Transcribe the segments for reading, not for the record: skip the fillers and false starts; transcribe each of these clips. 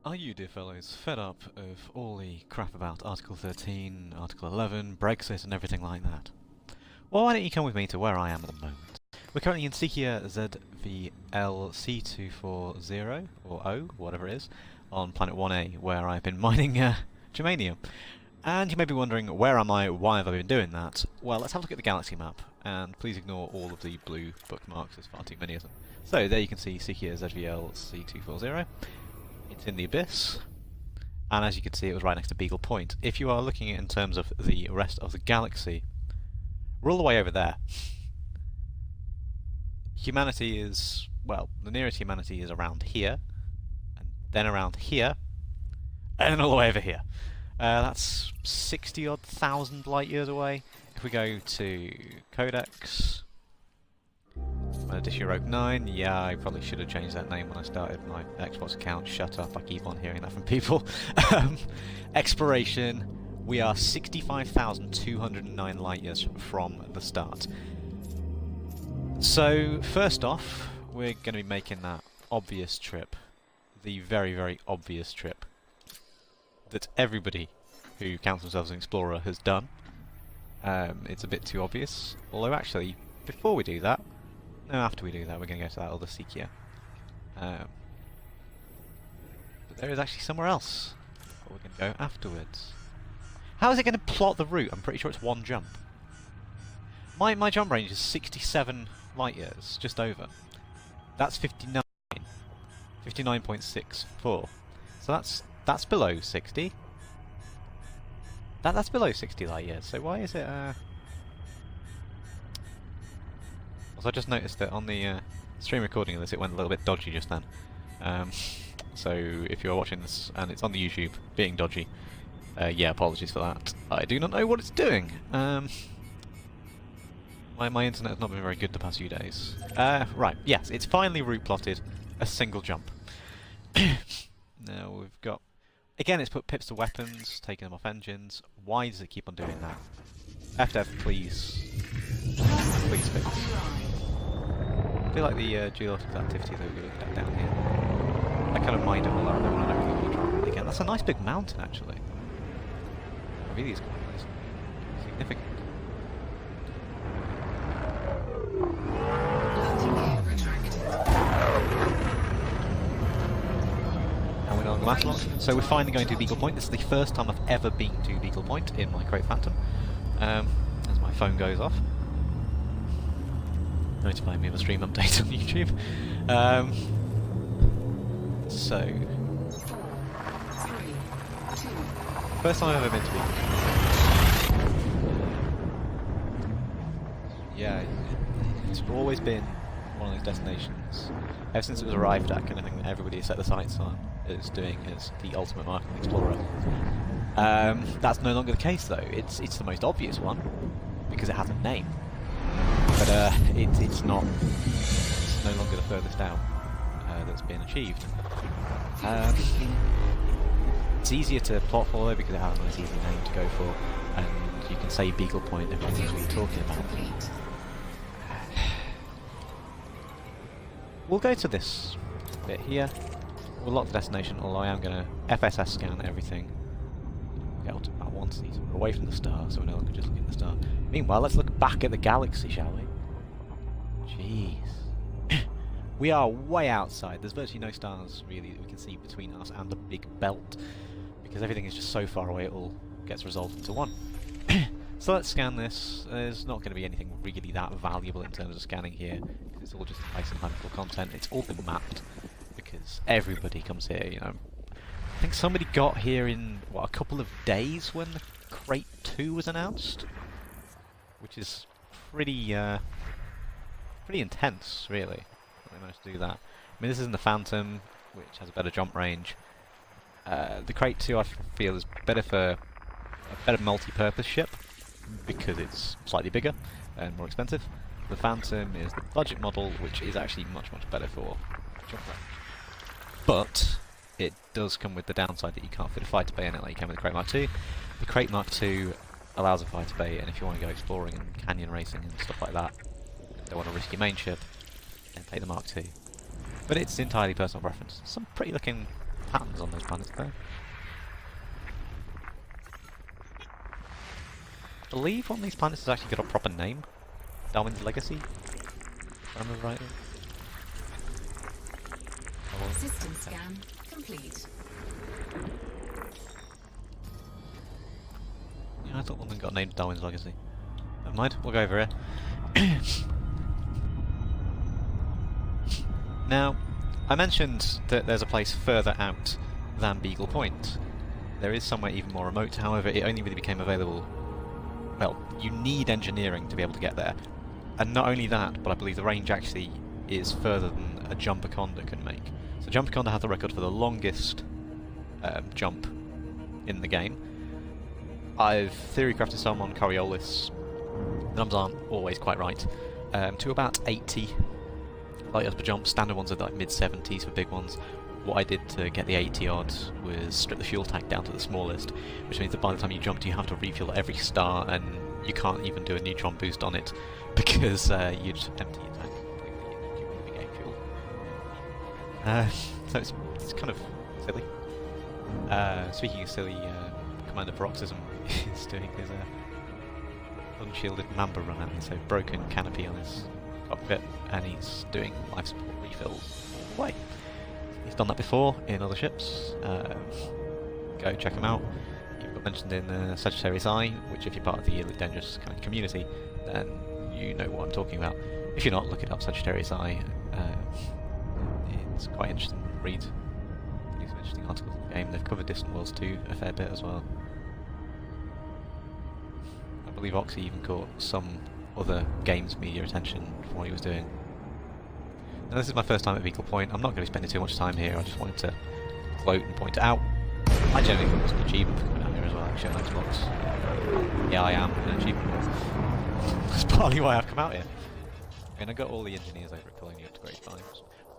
Are you, dear fellows, fed up of all the crap about Article 13, Article 11, Brexit and everything like that? Well, why don't you come with me to where I am at the moment? We're currently in Sikia ZVLC240, or O, whatever it is, on Planet 1A, where I've been mining germanium. And you may be wondering, where am I, why have I been doing that? Well, let's have a look at the galaxy map, and please ignore all of the blue bookmarks, there's far too many of them. So, there you can see Sikia ZVLC240. It's in the abyss, and as you can see it was right next to Beagle Point. If you are looking at it in terms of the rest of the galaxy, we're all the way over there. Humanity is, well, the nearest humanity is around here, and then around here, and then all the way over here. That's 60-odd thousand light years away. If we go to Codex, Odysseus Rogue 9, yeah, I probably should have changed that name when I started my Xbox account. Shut up, I keep on hearing that from people. Exploration, we are 65,209 light years from the start. So, first off, we're going to be making that obvious trip. The very, very obvious trip that everybody who counts themselves an explorer has done. It's a bit too obvious, although actually, before we do that, no, after we do that, we're going to go to that other Sikia. But there is actually somewhere else that we're going to go afterwards. How is it going to plot the route? I'm pretty sure it's one jump. My jump range is 67 light years, just over. That's 59. 59.64. So that's below 60. That's below 60 light years. So why is it? I just noticed that on the stream recording of this, it went a little bit dodgy just then. So if you're watching this and it's on the YouTube being dodgy, yeah, apologies for that. I do not know what it's doing. My internet has not been very good the past few days. Right, yes, it's finally route plotted a single jump. Now we've got... Again, it's put pips to weapons, taking them off engines. Why does it keep on doing that? FDev, please. Please fix. I feel like the geological activity that we looked at down here. I kind of mind it all out there when I don't really try it again. That's a nice big mountain, actually. It really is quite nice. Significant. And we're on the last launch. So we're finally going to Beagle Point. This is the first time I've ever been to Beagle Point in my Crate Phantom. As my phone goes off. Notifying me of a stream update on YouTube. So... First time I've ever been to Beagle Point. Yeah, it's always been one of those destinations, ever since it was arrived at, kind of thing that everybody has set their sights on is doing as the ultimate market explorer. That's no longer the case though. It's the most obvious one, because it has a name. But it's no longer the furthest out that's been achieved. It's easier to plot for though, because it has a nice easy name to go for, and you can say Beagle Point, everyone knows what you're talking about. We'll go to this bit here. We'll lock the destination, although I am going to FSS scan everything. Get to about 1 season. We're away from the star, so we're no longer just looking at the star. Meanwhile, let's look back at the galaxy, shall we? Jeez. We are way outside. There's virtually no stars, really, that we can see between us and the big belt, because everything is just so far away it all gets resolved into one. So let's scan this. There's not going to be anything really that valuable in terms of scanning here, because it's all just isomatical content. It's all been mapped, because everybody comes here, you know. I think somebody got here in, what, a couple of days when the Crate 2 was announced? Which is pretty intense, really. They managed to do that. I mean, this isn't the Phantom, which has a better jump range. The Crate 2, I feel, is better for a better multi-purpose ship, because it's slightly bigger and more expensive. The Phantom is the budget model, which is actually much, much better for jump range. But it does come with the downside that you can't fit a fighter bay in it like you can with the Crate Mark II. The Crate Mark II allows a fighter bay, and if you want to go exploring and canyon racing and stuff like that, don't want to risk your main ship, then take the Mark II. But it's entirely personal preference. Some pretty looking patterns on those planets though. I believe one of these planets has actually got a proper name. Darwin's Legacy, if I remember rightly. System scan complete. Yeah, I thought one of them got named Darwin's Legacy. Never mind, we'll go over here. Now, I mentioned that there's a place further out than Beagle Point. There is somewhere even more remote, however, it only really became available... Well, you need engineering to be able to get there. And not only that, but I believe the range actually is further than a Jumperconda can make. So Jumperconda has the record for the longest jump in the game. I've theory-crafted some on Coriolis. The numbers aren't always quite right. To about 80 light years per jump. Standard ones are like mid-70s for big ones. What I did to get the 80 odd was strip the fuel tank down to the smallest, which means that by the time you jump you have to refuel at every star, and you can't even do a neutron boost on it because you'd empty your tank completely and you wouldn't be getting fuel. So it's kind of silly. Speaking of silly, Commander Paroxysm is doing his unshielded Mamba run at me, so broken canopy on his cockpit, and he's doing life support refills all the way. He's done that before in other ships. Go check him out. You've got mentioned in Sagittarius Eye, which if you're part of the Elite Dangerous kind of community, then you know what I'm talking about. If you're not, look it up, Sagittarius Eye. It's quite interesting to read. They do some interesting articles in the game. They've covered Distant Worlds 2 a fair bit as well. I believe Oxy even caught some other games media attention for what he was doing. Now this is my first time at Beagle Point. I'm not going to be spending too much time here. I just wanted to gloat and point it out. I generally think it's an achievement for coming out here as well, actually, on Xbox. Yeah, I am an achievement. That's partly why I've come out here. And I got all the engineers over at Colonial up to grade 5.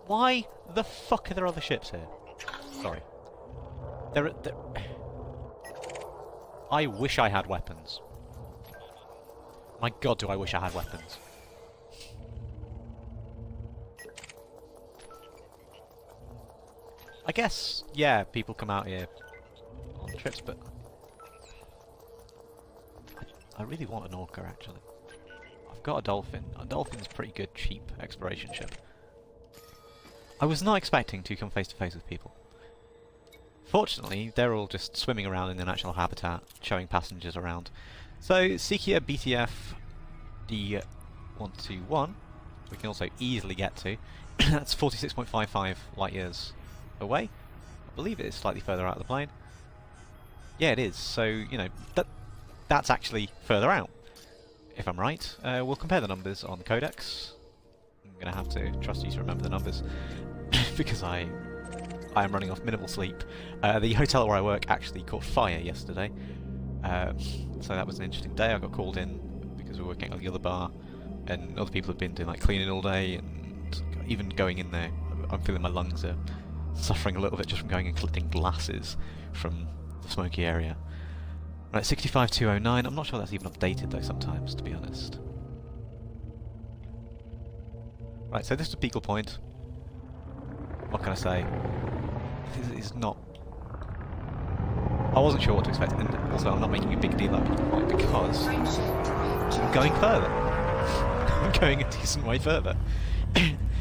Why the fuck are there other ships here? Sorry. I wish I had weapons. My god, do I wish I had weapons. I guess, yeah, people come out here on trips, but I really want an orca, actually. I've got a dolphin. A dolphin's a pretty good, cheap exploration ship. I was not expecting to come face to face with people. Fortunately, they're all just swimming around in their natural habitat, showing passengers around. So, Sikia BTF D121, we can also easily get to. That's 46.55 light years away. I believe it is slightly further out of the plane. Yeah, it is. So, you know, that's actually further out, if I'm right. We'll compare the numbers on the codex. I'm going to have to trust you to remember the numbers because I am running off minimal sleep. The hotel where I work actually caught fire yesterday, so that was an interesting day. I got called in because we were working at the other bar, and other people have been doing like cleaning all day, and even going in there, I'm feeling my lungs are suffering a little bit just from going and collecting glasses from the smoky area. Right, 65209. I'm not sure that's even updated though sometimes, to be honest. Right, so this is Beagle Point. What can I say? This is not... I wasn't sure what to expect, and also I'm not making a big deal out of Beagle Point because I'm going further. I'm going a decent way further.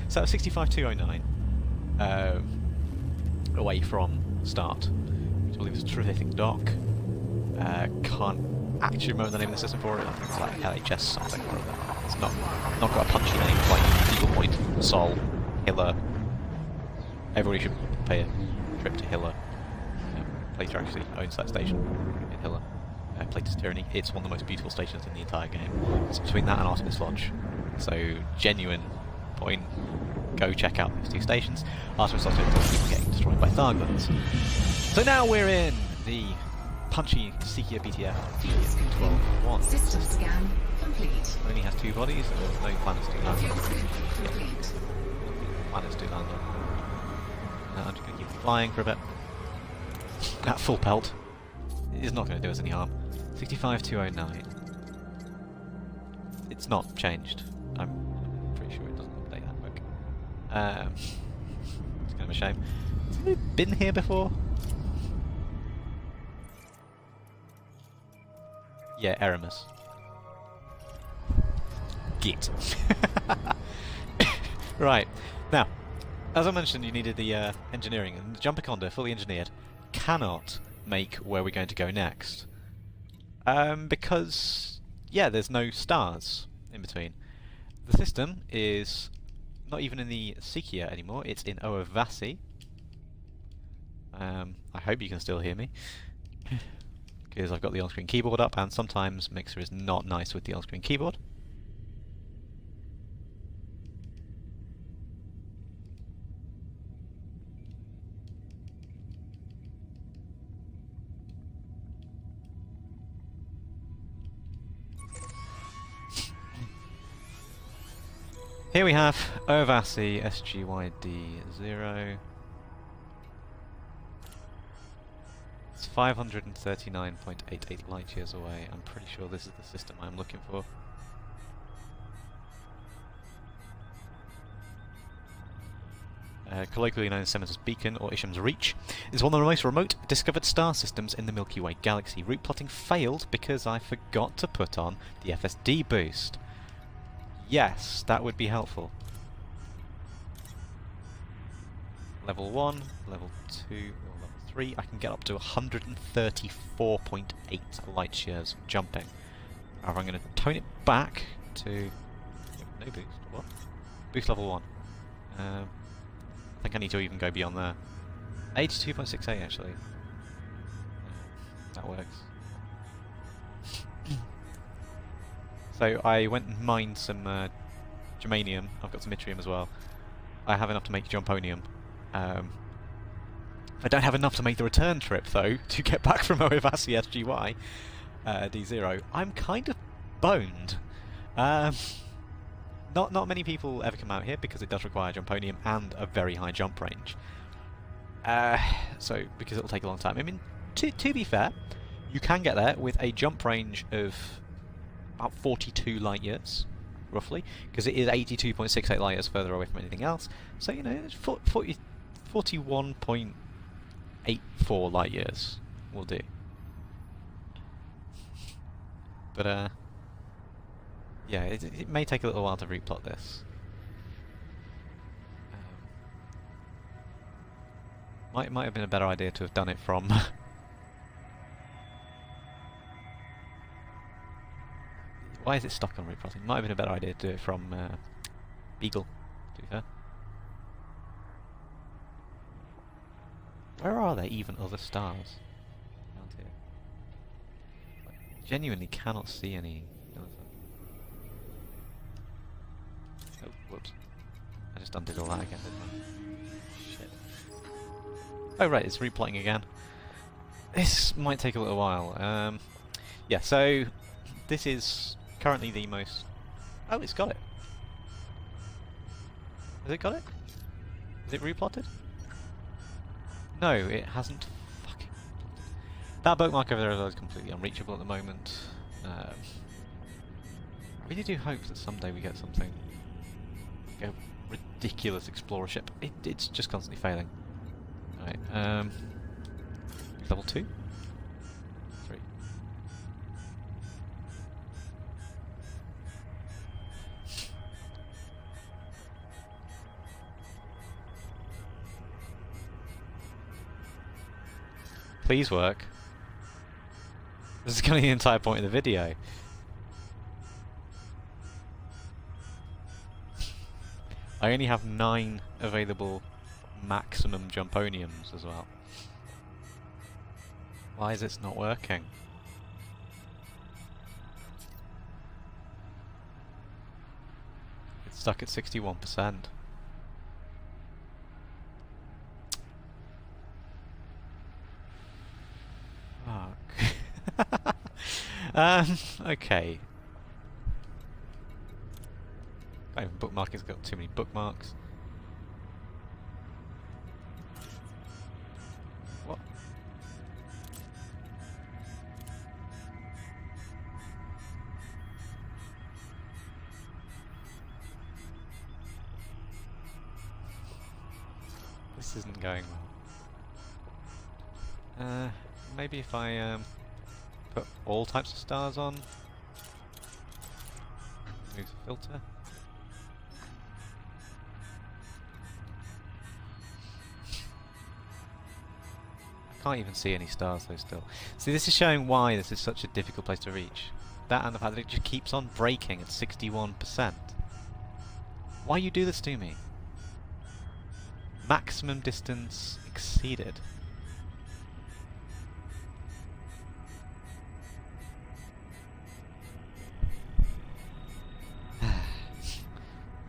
So 65209, away from start, which I believe is a terrific dock. Can't actually remember the name of the system for it. I think it's like LHS something. It's not got a punchy name like Beagle Point, Sol, Hiller. Everybody should pay a trip to Hiller. Plater actually owns that station in Hiller. Plater's Tyranny. It's one of the most beautiful stations in the entire game. It's between that and Artemis Lodge. So, genuine point. Go check out those two stations. Artemis Lodge is people getting destroyed by Thargons. So now we're in the punchy Sikia BTF D12-1. System scan complete. It only has 2 bodies, and there's no planets to land on. Complete. Planets to land on. I'm just going to keep flying for a bit. That full pelt is not going to do us any harm. 65209. It's not changed. I'm pretty sure it doesn't update that quick. It's kind of a shame. we been here before? Yeah, Eramis. Git. Right. Now, as I mentioned, you needed the engineering, and the Jumper Conda, fully engineered, cannot make where we're going to go next. Because, yeah, there's no stars in between. The system is not even in the Sikia anymore, it's in Oavasi. I hope you can still hear me. Because I've got the on-screen keyboard up, and sometimes Mixer is not nice with the on-screen keyboard. Here we have Oavasi SGYD0. It's 539.88 light years away. I'm pretty sure this is the system I'm looking for. Colloquially known as Semester's Beacon or Isham's Reach, is one of the most remote discovered star systems in the Milky Way galaxy. Route plotting failed because I forgot to put on the FSD boost. Yes, that would be helpful. Level 1, level 2, or level 3, I can get up to 134.8 light years jumping. However, I'm going to tone it back to... no boost, what? Boost level 1. I think I need to even go beyond there. 82.68 actually. That works. So I went and mined some germanium. I've got some yttrium as well. I have enough to make jumponium. I don't have enough to make the return trip though, to get back from Oavasi SGY D0. I'm kind of boned. Not many people ever come out here because it does require jumponium and a very high jump range. So because it'll take a long time. I mean, to be fair, you can get there with a jump range of about 42 light years, roughly, because it is 82.68 light years further away from anything else. So, you know, 41.84 light years will do. But, yeah, it may take a little while to replot this. Might have been a better idea to have done it from... Why is it stuck on replotting? Might have been a better idea to do it from Beagle, to be fair. Where are there even other stars around here? I genuinely cannot see any. Oh, whoops. I just undid all that again, didn't I? Shit. Oh right, it's replotting again. This might take a little while. Yeah, so this is currently the most... Oh, it's got it. Has it got it? Is it replotted? No, it hasn't fucking... That bookmark over there is completely unreachable at the moment. I really do hope that someday we get something... like a ridiculous explorer ship. It's just constantly failing. Right, level 2? 3. Please work. This is going to be the entire point of the video. I only have 9 available maximum jumponiums as well. Why is it not working? It's stuck at 61%. Fuck. Okay. Can't even bookmark, it's got too many bookmarks. What? This isn't going well. Maybe if I put all types of stars on. Move the filter. I can't even see any stars though still. See, this is showing why this is such a difficult place to reach. That and the fact that it just keeps on breaking at 61%. Why you do this to me? Maximum distance exceeded.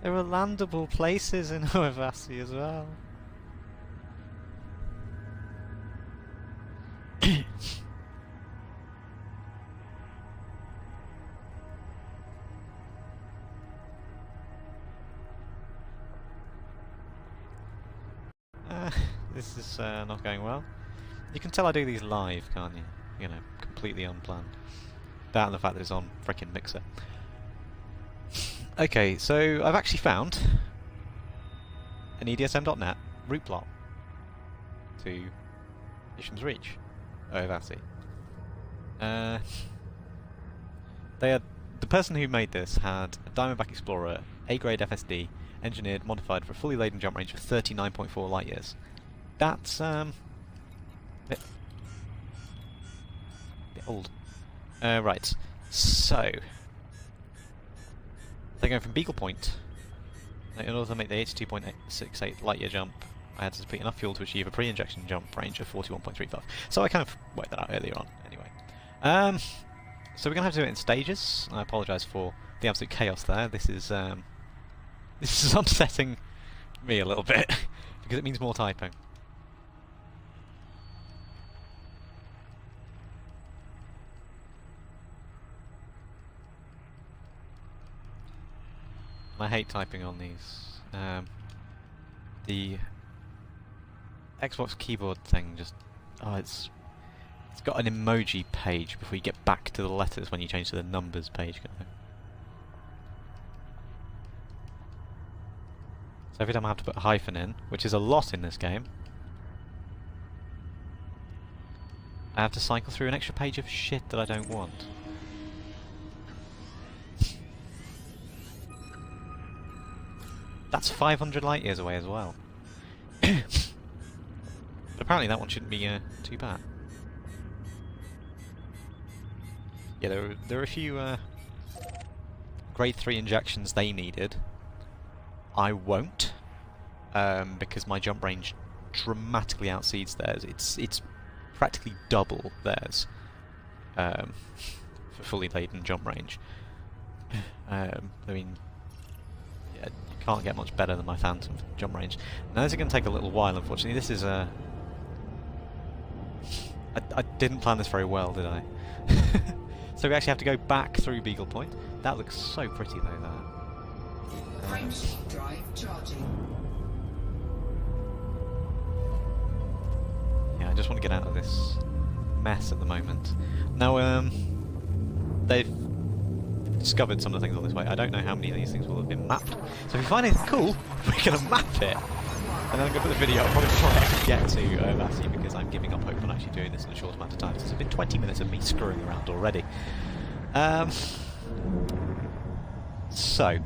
There are landable places in Oavasi as well. This is not going well. You can tell I do these live, can't you? You know, completely unplanned. That and the fact that it's on frickin' Mixer. Okay, so I've actually found an EDSM.net route plot to Isham's Reach, Oavasi. The person who made this had a Diamondback Explorer, A-grade FSD, engineered, modified for a fully laden jump range of 39.4 light years. That's bit old. Right, so they're going from Beagle Point. In order to make the 82.68 light year jump, I had to deplete enough fuel to achieve a pre-injection jump range of 41.35. So I kind of worked that out earlier on, anyway. So we're going to have to do it in stages. I apologise for the absolute chaos there. This is upsetting me a little bit, because it means more typing. I hate typing on these. The Xbox keyboard thing just... oh, it's got an emoji page before you get back to the letters when you change to the numbers page. So every time I have to put a hyphen in, which is a lot in this game, I have to cycle through an extra page of shit that I don't want. That's 500 light years away as well. But apparently that one shouldn't be too bad. Yeah, there are a few grade 3 injections they needed. I won't, because my jump range dramatically outseeds theirs. It's practically double theirs for fully laden jump range. I mean, yeah, you can't get much better than my Phantom jump range. Now this is going to take a little while, unfortunately. This is I didn't plan this very well, did I? So we actually have to go back through Beagle Point. That looks so pretty though, that. Framesheet drive charging. Yeah, I just want to get out of this mess at the moment. Now, they've discovered some of the things on this way. I don't know how many of these things will have been mapped. So if you find anything cool, we're going to map it. And then I'm going to put the video up, probably try to actually get to Oavasi, because I'm giving up hope on actually doing this in a short amount of time. It's been 20 minutes of me screwing around already. So,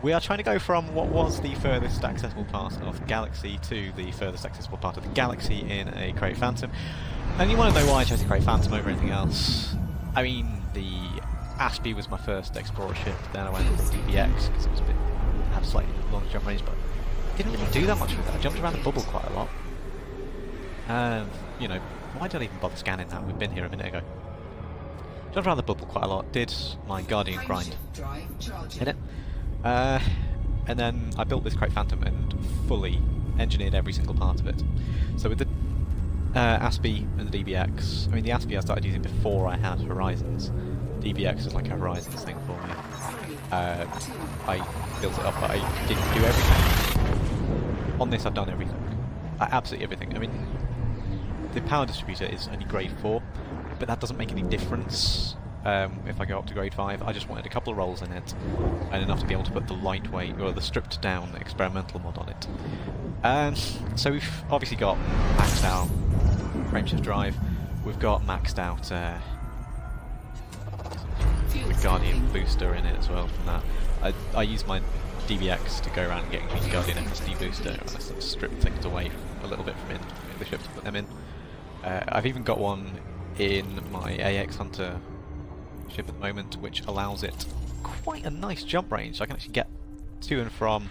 we are trying to go from what was the furthest accessible part of the galaxy to the furthest accessible part of the galaxy in a Crate Phantom. And you want to know why I chose the Crate Phantom over anything else? I mean, the Aspie was my first explorer ship, then I went with the DBX because it was had a slightly longer jump range, but I didn't really do that much with that. I jumped around the bubble quite a lot. You know, why did I even bother scanning that? We've been here a minute ago. Jumped around the bubble quite a lot, did my Guardian grind in it. And then I built this Crate Phantom and fully engineered every single part of it. So with the Aspie and the DBX, I mean the Aspie I started using before I had Horizons. DBX is like a Horizons thing for me. I built it up, but I didn't do everything. On this I've done everything. Absolutely everything. I mean, the power distributor is only grade 4, but that doesn't make any difference if I go up to grade 5. I just wanted a couple of rolls in it, and enough to be able to put the lightweight, or the stripped down experimental mod on it. So we've obviously got maxed out frameshift drive. We've got maxed out the Guardian booster in it as well from that. I use my DBX to go around getting the Guardian FSD booster, and I sort of strip things away a little bit from the ship to put them in. I've even got one in my AX Hunter ship at the moment, which allows it quite a nice jump range. I can actually get to and from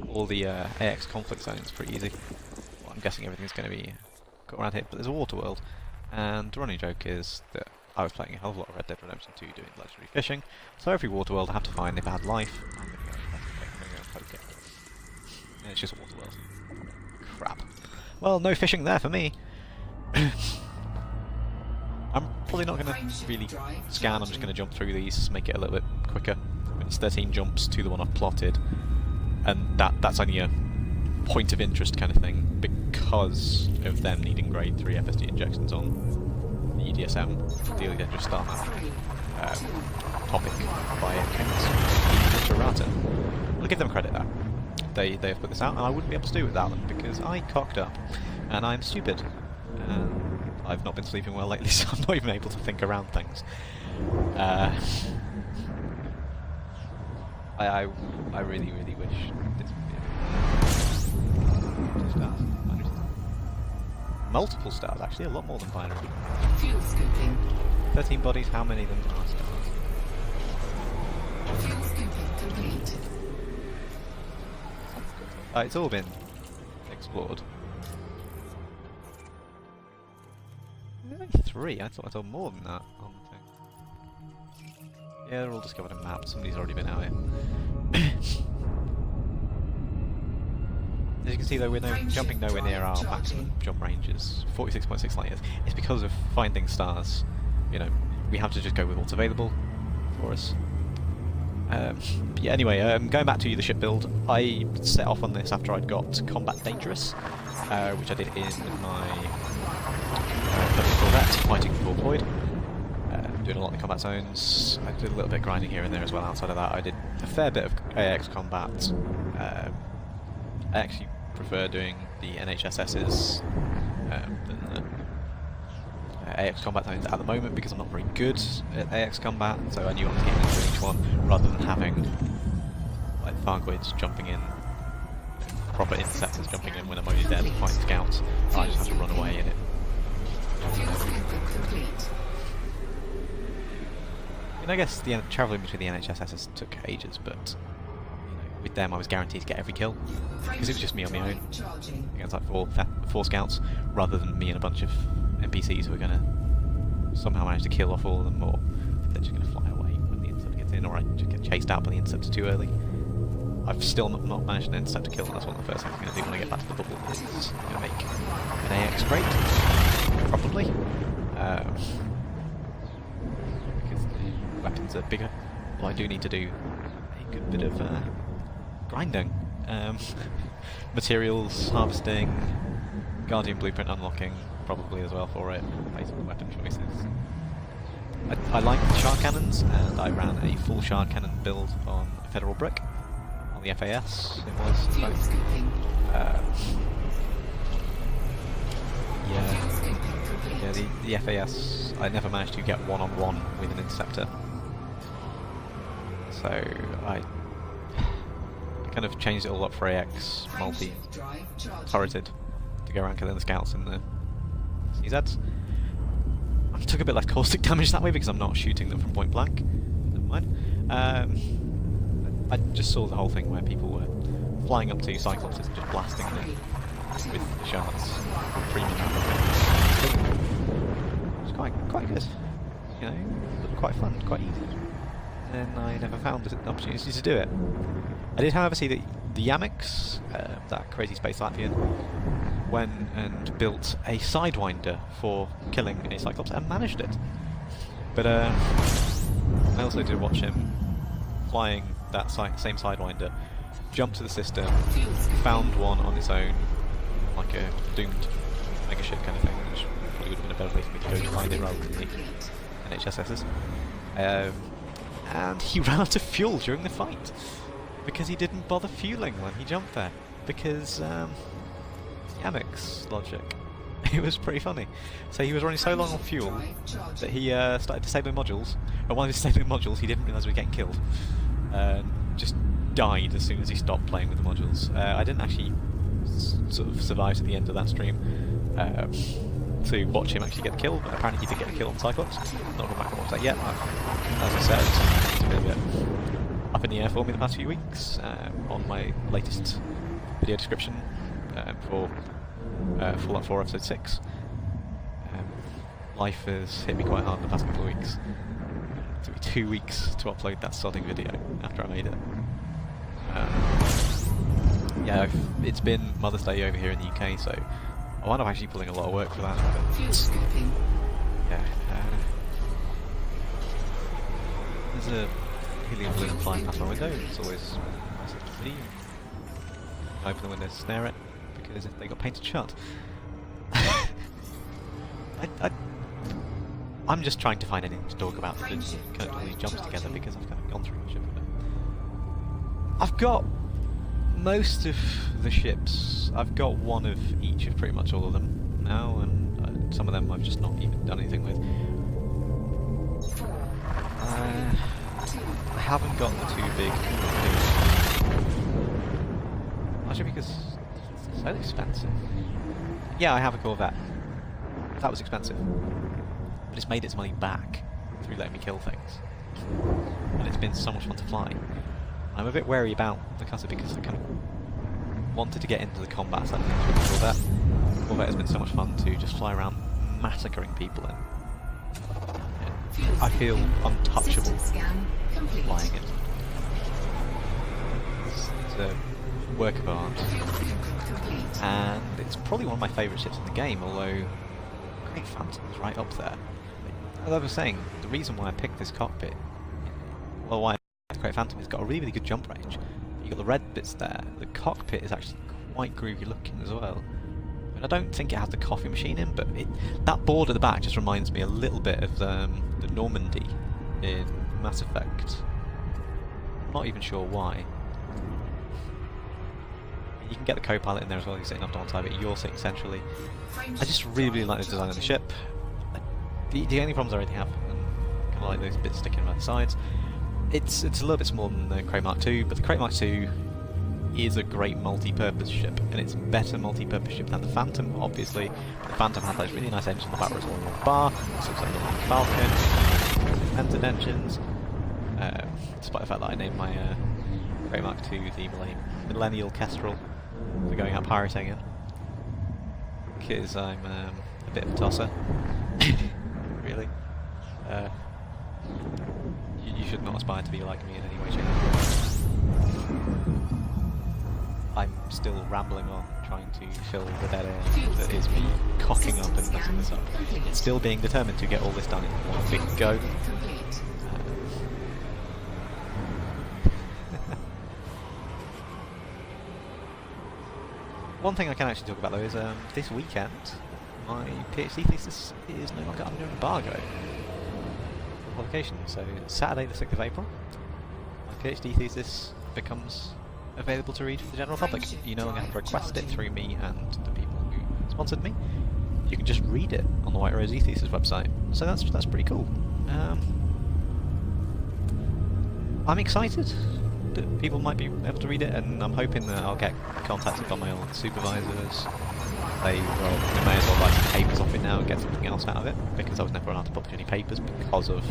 all the AX conflict zones pretty easy. Well, I'm guessing everything's going to be got around here, but there's a water world, and the running joke is that I was playing a hell of a lot of Red Dead Redemption 2 doing legendary fishing, so every water world I have to find if I had life, I'm going to go and poke it. And it's just a water world. Crap. Well, no fishing there for me. I'm probably not going to really scan, I'm just going to jump through these, make it a little bit quicker. It's 13 jumps to the one I've plotted, and that's only a point of interest kind of thing because of them needing grade 3 FSD injections on the EDSM, Dearly Dangerous Star Map topic by Literata. I'll give them credit there. They have put this out, and I wouldn't be able to do it without them because I cocked up, and I'm stupid. I've not been sleeping well lately, so I'm not even able to think around things. I really, really wish this would be stars. Multiple stars, actually, a lot more than binary. Fuel scooping. 13 bodies, how many of them are stars? Fuel scooping complete. It's all been explored. Only 3, I thought I saw more than that on the thing. Yeah, they're all discovered and mapped, somebody's already been out here. As you can see though, we're jumping nowhere near our maximum jump ranges, 46.6 light years. It's because of finding stars. You know, we have to just go with what's available for us. But yeah, anyway, going back to the ship build, I set off on this after I'd got Combat Dangerous, which I did in my Corvette, fighting for Void. Doing a lot in the combat zones. I did a little bit of grinding here and there as well. Outside of that, I did a fair bit of AX combat. I actually prefer doing the NHSS's than the AX combat zones at the moment because I'm not very good at AX combat, so I knew I was getting into each one rather than having like Fargoids jumping in, proper interceptors jumping in when I'm only there to fight scouts. I just have to run away in it. And I guess the travelling between the NHSSs took ages, but you know, with them I was guaranteed to get every kill because it was just me on my own against like four scouts, rather than me and a bunch of NPCs who are going to somehow manage to kill off all of them, or they're just going to fly away when the intercept gets in, or I just get chased out by the interceptor too early. I've still not managed an intercept to kill, and that's one of the first things I'm going to do when I get back to the bubble. Is I'm going to make an AX crate, probably. Because the weapons are bigger. Well, I do need to do a good bit of grinding. Materials, harvesting, Guardian blueprint unlocking, probably as well for it, based on the weapon choices. I like the shard cannons, and I ran a full shard cannon build on Federal Brick. On the FAS, it was. Yeah, the FAS, I never managed to get one-on-one with an interceptor. So I kind of changed it all up for AX, multi-turreted, to go around killing the scouts in the CZs. I took a bit less caustic damage that way because I'm not shooting them from point blank. Never mind. I just saw the whole thing where people were flying up to Cyclopses and just blasting them with shards. It's quite good. You know, quite fun, quite easy. And I never found an opportunity to do it. I did, however, see that the Yamix, that crazy space Latvian, went and built a Sidewinder for killing a Cyclops and managed it. But I also did watch him flying that same Sidewinder, jump to the system, found one on its own, like a doomed mega ship kind of thing, which probably would have been a better place for me to go to find it rather than the NHSSs. And he ran out of fuel during the fight because he didn't bother fueling when he jumped there, because Yamix logic. It was pretty funny. So he was running so long on fuel that he started disabling modules, and while he was disabling modules he didn't realise he was getting killed. Just died as soon as he stopped playing with the modules. I didn't actually sort of survive to the end of that stream to watch him actually get killed, but apparently he did get a kill on Cyclops. Not gone back and watch that yet. As I said, it's been a bit up in the air for me the past few weeks. On my latest video description for Fallout 4 Episode 6. Life has hit me quite hard in the past couple of weeks. It took me 2 weeks to upload that sodding video after I made it. Yeah, it's been Mother's Day over here in the UK, so I wound up actually pulling a lot of work for that. Fuel scooping. Yeah. There's a helium balloon flying past my window. It's always nice to see. I open the window to snare it, because they got painted shut. I'm just trying to find anything to talk about that kind of all these jumps together, because I've kind of gone through much of it. I've got most of the ships. I've got one of each of pretty much all of them now, and some of them I've just not even done anything with. I haven't got the two big largely because it's so expensive. Yeah, I have a Corvette. That was expensive, but it's made its money back through letting me kill things, and it's been so much fun to fly. I'm a bit wary about the Cutter because I kind of wanted to get into the combat side of things with the Corvette. Corvette has been so much fun to just fly around massacring people in. I feel untouchable flying it. It's a work of art, and it's probably one of my favourite ships in the game, although Great Phantom's right up there. As I was saying, the reason why I picked this cockpit, well, why the Great Phantom has got a really, really good jump range. You've got the red bits there. The cockpit is actually quite groovy looking as well. And I don't think it has the coffee machine in, but that board at the back just reminds me a little bit of the Normandy in Mass Effect. I'm not even sure why. You can get the co-pilot in there as well, you're sitting up on side, but you're sitting centrally. I just really, really like the design of the ship. The only problems I really have, and kind of like those bits sticking around the sides, it's a little bit smaller than the Crate Mark II, but the Crate Mark II is a great multi-purpose ship, and it's a better multi-purpose ship than the Phantom, obviously. But the Phantom has those really nice engines on the back where it's all one bar, so it's like the Falcon, entered engines, despite the fact that I named my Crate Mark II the Millennial Kestrel for going out pirating in, because I'm a bit of a tosser, really. You should not aspire to be like me in any way, shape, or form. I'm still rambling on, trying to fill the dead air that is me cocking up and messing this up. Still being determined to get all this done in one big go. One thing I can actually talk about though is this weekend my PhD thesis is no longer under embargo for publication. So Saturday the 6th of April, my PhD thesis becomes available to read for the general public. You no longer have to request it through me and the people who sponsored me. You can just read it on the White Rose E-Thesis website. So that's pretty cool. I'm excited that people might be able to read it, and I'm hoping that I'll get contacted by my old supervisors. They may as well write some papers off it now and get something else out of it, because I was never allowed to publish any papers because of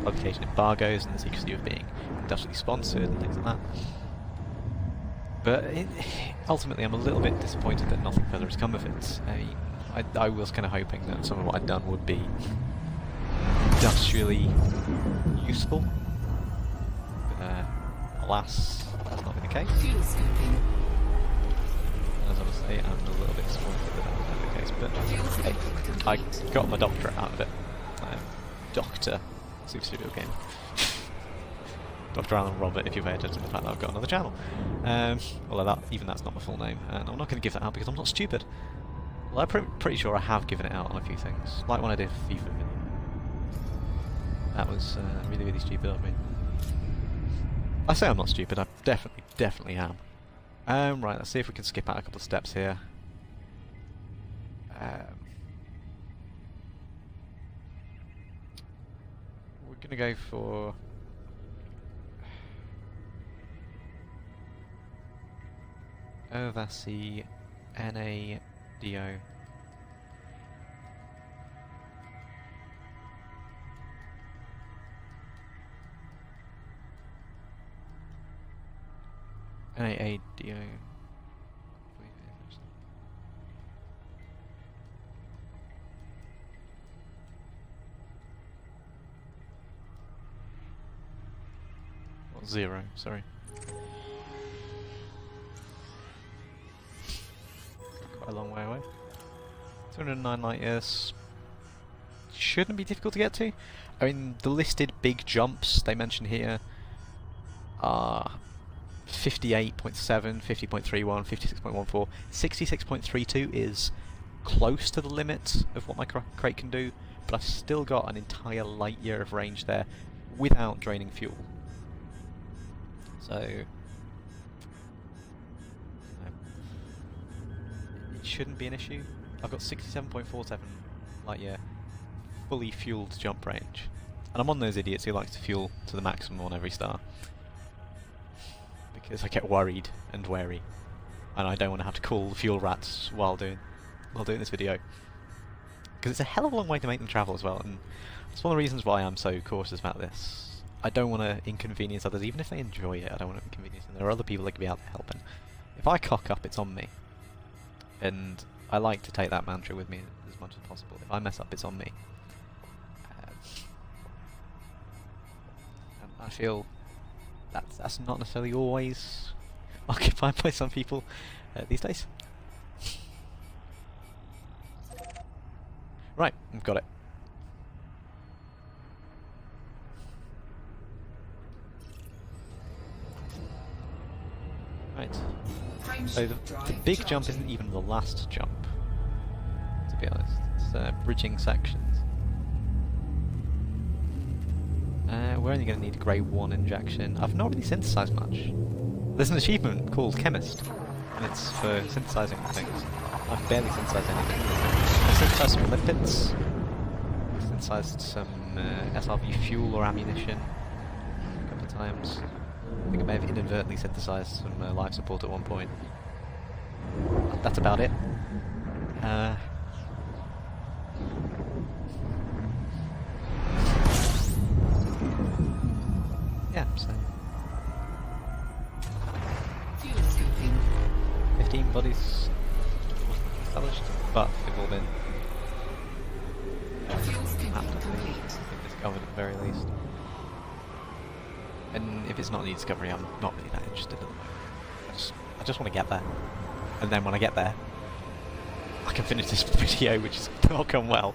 publication embargoes and the secrecy of being industrially sponsored and things like that. But ultimately I'm a little bit disappointed that nothing further has come of it. I was kind of hoping that some of what I'd done would be industrially useful. But alas, that's not been the case. As I was saying, I'm a little bit disappointed that that was not the case, but hey, I got my doctorate out of it. Doctor Super Studio Game. Dr. Alan Robert, if you pay attention to the fact that I've got another channel. Although even that's not my full name, and I'm not going to give that out because I'm not stupid. Well, I'm pretty sure I have given it out on a few things, like when I did a FIFA video. That was really, really stupid of me. I say I'm not stupid, I definitely am. Right, let's see if we can skip out a couple of steps here. gonna go for Ovasi NADO. NAADO. What, 0, sorry. Quite a long way away. 209 light years. Shouldn't be difficult to get to. I mean, the listed big jumps they mention here are 58.7, 50.31, 56.14. 66.32 is close to the limit of what my crate can do, but I've still got an entire light year of range there without draining fuel. So it shouldn't be an issue. I've got 67.47 light year fully fueled jump range, and I'm on those idiots who like to fuel to the maximum on every star, because I get worried and wary, and I don't want to have to call the fuel rats while doing this video, because it's a hell of a long way to make them travel as well, and it's one of the reasons why I'm so cautious about this. I don't want to inconvenience others, even if they enjoy it. I don't want to inconvenience them. There are other people that can be out there helping. If I cock up, it's on me, and I like to take that mantra with me as much as possible. If I mess up, it's on me. And I feel that's not necessarily always occupied by some people these days. Right, I've got it. Right. So the big jump isn't even the last jump, to be honest. It's bridging sections. We're only going to need grade 1 injection. I've not really synthesized much. There's an achievement called Chemist, and it's for synthesizing things. I've barely synthesized anything. I synthesized some lipids. I synthesized some SRV fuel or ammunition a couple of times. I think I may have inadvertently synthesized some life support at one point. That's about it. Yeah, so 15 bodies established, but they've all been actively discovered at the very least. And if it's not a new discovery, I'm not really that interested at the moment. I just want to get there, and then when I get there, I can finish this video, which has not gone well,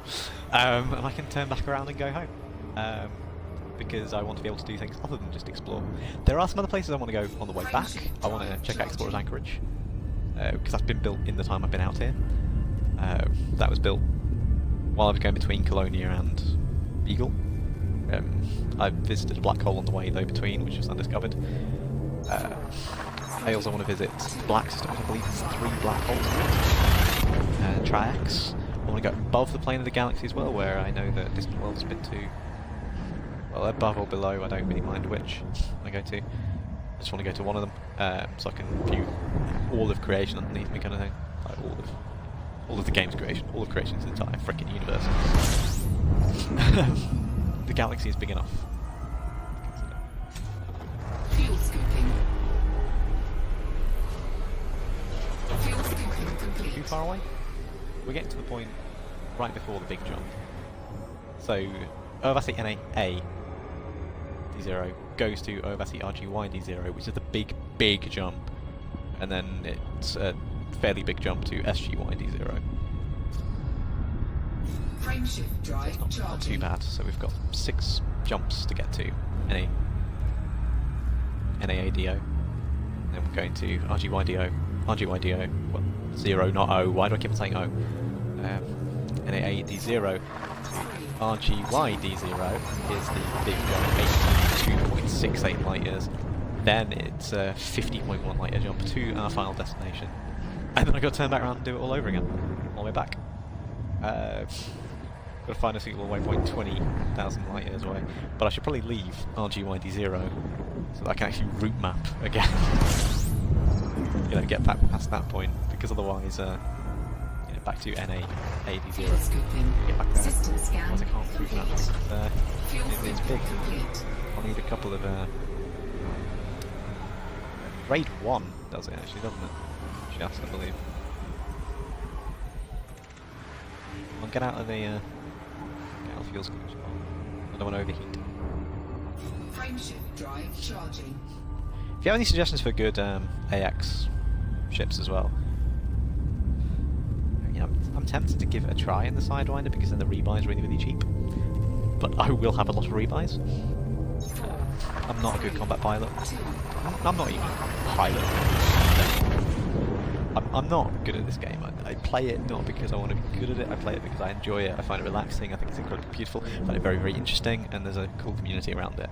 and I can turn back around and go home. Because I want to be able to do things other than just explore. There are some other places I want to go on the way back. I want to check out Explorer's Anchorage, because that's been built in the time I've been out here. That was built while I was going between Colonia and Beagle. I visited a black hole on the way though between, which was undiscovered. I also want to visit the Black System, which I believe is 3 black holes. Triax. I want to go above the plane of the galaxy as well, where I know that Distant World's been to. Well, above or below, I don't really mind which I go to. I just want to go to one of them, so I can view all of creation underneath me, kind of thing. Like all of the game's creation, all of creation's entire frickin' universe. The galaxy is big enough. Fuel scooping. Fuel scooping complete. Too far away? We're getting to the point right before the big jump. So, Ovasi NAA D0 goes to Ovasi RGY D0, which is the big jump, and then it's a fairly big jump to SGY D0. Frameshift drive Not too bad. So we've got 6 jumps to get to NAADO. Then we're going to RGYDO, well, 0, not O. Why do I keep on saying O? NAAD0 to RGYD0 is the big jump, 82.68 light years. Then it's a 50.1 light year jump to our final destination. And then I've got to turn back around and do it all over again, all the way back. Got to find a suitable waypoint 20,000 light years away. But I should probably leave RGYD0 so that I can actually route map again. You know, get back past that point, because otherwise, you know, back to NA80. Fuel scooping. Get back there. System scan. Otherwise I can't route map. complete. Fuel It's scooping big. complete. I'll need a couple of. Grade 1 does it actually, doesn't it? Just, I believe. I'll get out of the. Get out of the fuel scoop. I don't want to overheat. Frameshift drive charging. If you have any suggestions for good AX ships as well, you know, I'm tempted to give it a try in the Sidewinder because then the rebuy is really, really cheap. But I will have a lot of rebuys. I'm not a good combat pilot. I'm not even a pilot. I'm not good at this game. I play it not because I want to be good at it. I play it because I enjoy it. I find it relaxing. I think it's incredibly beautiful. I find it very, very interesting, and there's a cool community around it.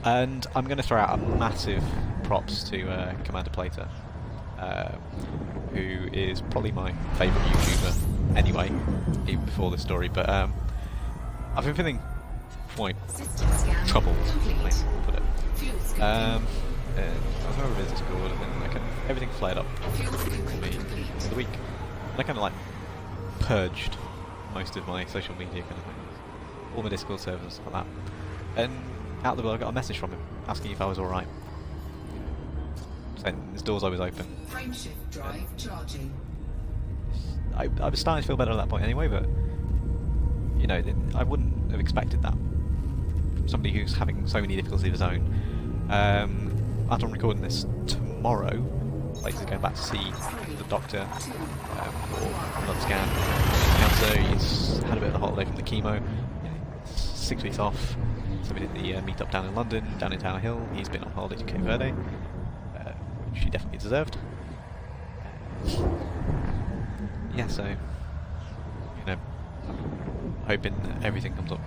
And I'm going to throw out a massive props to Commander Plater, who is probably my favourite YouTuber anyway, even before this story. But I've been feeling quite troubled, I put it. I was over at Discord, and then everything flared up for me for the week. And I kind of like purged most of my social media kind of things, all my Discord servers and stuff like that. And out of the blue, I got a message from him asking if I was all right, saying his door's always open. Frameshift drive charging. I was starting to feel better at that point anyway, but you know, I wouldn't have expected that from somebody who's having so many difficulties of his own. After I'm recording this tomorrow, Plater's going back to see the doctor for another scan. Cancer, he's had a bit of a holiday from the chemo. You know, 6 weeks off. So we did the meet-up down in London, down in Tower Hill. He's been on holiday to Cape Verde, which he definitely deserved. Yeah, so, you know, I'm hoping that everything comes up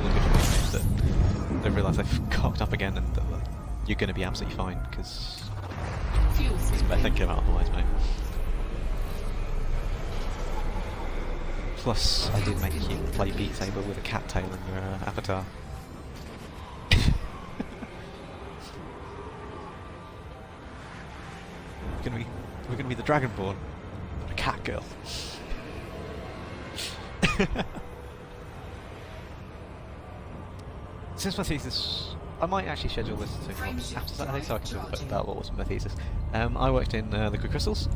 all good for these days, that they realise they've cocked up again and that you're going to be absolutely fine, because it's better thinking about otherwise, mate. Plus, I did make you play Beat Saber with a cat tail in your avatar. We're gonna be the Dragonborn, but a cat girl. Since my thesis, I might actually schedule this to after Saturday so I can talk a bit about what was my thesis. I worked in liquid crystals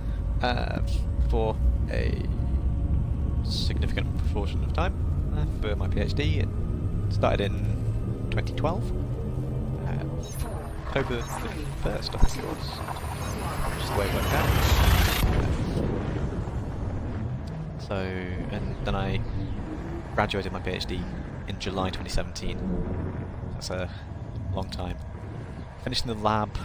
for a significant proportion of time for my PhD. It started in 2012, October the 1st, I think it was, which is the way it worked out. So, and then I graduated my PhD in July 2017. That's a long time. Finished in the lab,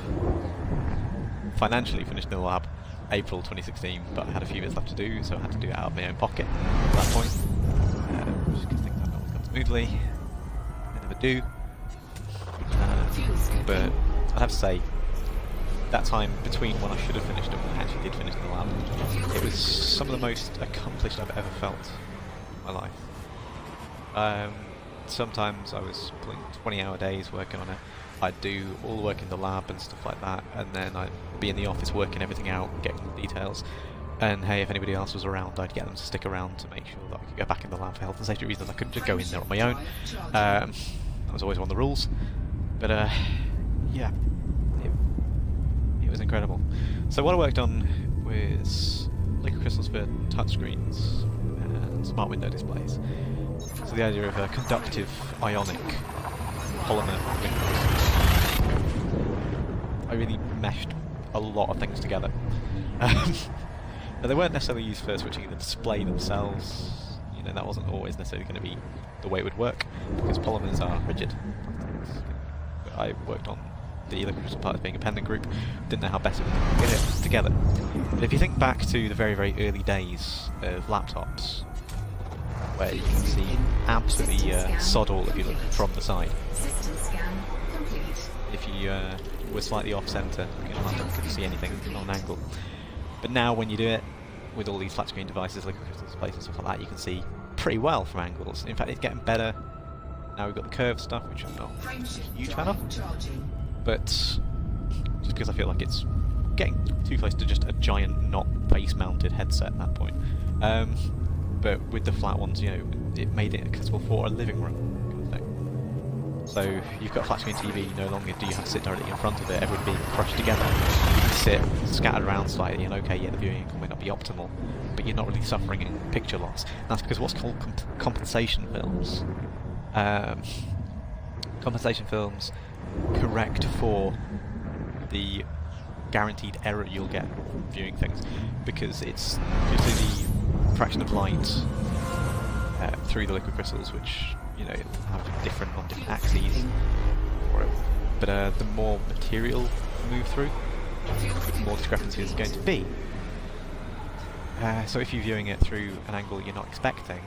financially finished in the lab, April 2016, but I had a few bits left to do, so I had to do it out of my own pocket at that point. Just because things haven't always gone smoothly. They never do. But I'd have to say, that time between when I should have finished and when I actually did finish in the lab, it was some of the most accomplished I've ever felt in my life. Sometimes I was pulling 20-hour days working on it. I'd do all the work in the lab and stuff like that, and then I'd be in the office working everything out, getting the details. And hey, if anybody else was around, I'd get them to stick around to make sure that I could go back in the lab for health and safety reasons. I couldn't just go in there on my own. That was always one of the rules. But yeah, it was incredible. So what I worked on was liquid crystals for touchscreens and smart window displays. So the idea of a conductive ionic polymer liquid. I really meshed a lot of things together. But they weren't necessarily used for switching the display themselves. You know, that wasn't always necessarily going to be the way it would work, because polymers are rigid. But I worked on the liquid crystal part as being a pendant group, didn't know how best we could get it together. But if you think back to the very, very early days of laptops, where you can see absolutely sod all if you look from the side. If you were slightly off-centre, you couldn't see anything on an angle. But now when you do it, with all these flat screen devices, liquid crystal displays and stuff like that, you can see pretty well from angles. In fact, it's getting better. Now we've got the curved stuff, which I'm not a huge fan of. Charging. But just because I feel like it's getting too close to just a giant, not face-mounted headset at that point. But with the flat ones, you know, it made it accessible for a living room kind of thing. So you've got a flat screen TV, no longer do you have to sit directly in front of it, everyone being crushed together. You can sit scattered around slightly, and okay, yeah, the viewing angle may not be optimal, but you're not really suffering in picture loss. And that's because what's called compensation films. Compensation films correct for the guaranteed error you'll get from viewing things, because it's usually the fraction of light through the liquid crystals, which, you know, it'll have different on different axes for it. But the more material you move through, the more discrepancy there's going to be. So if you're viewing it through an angle you're not expecting,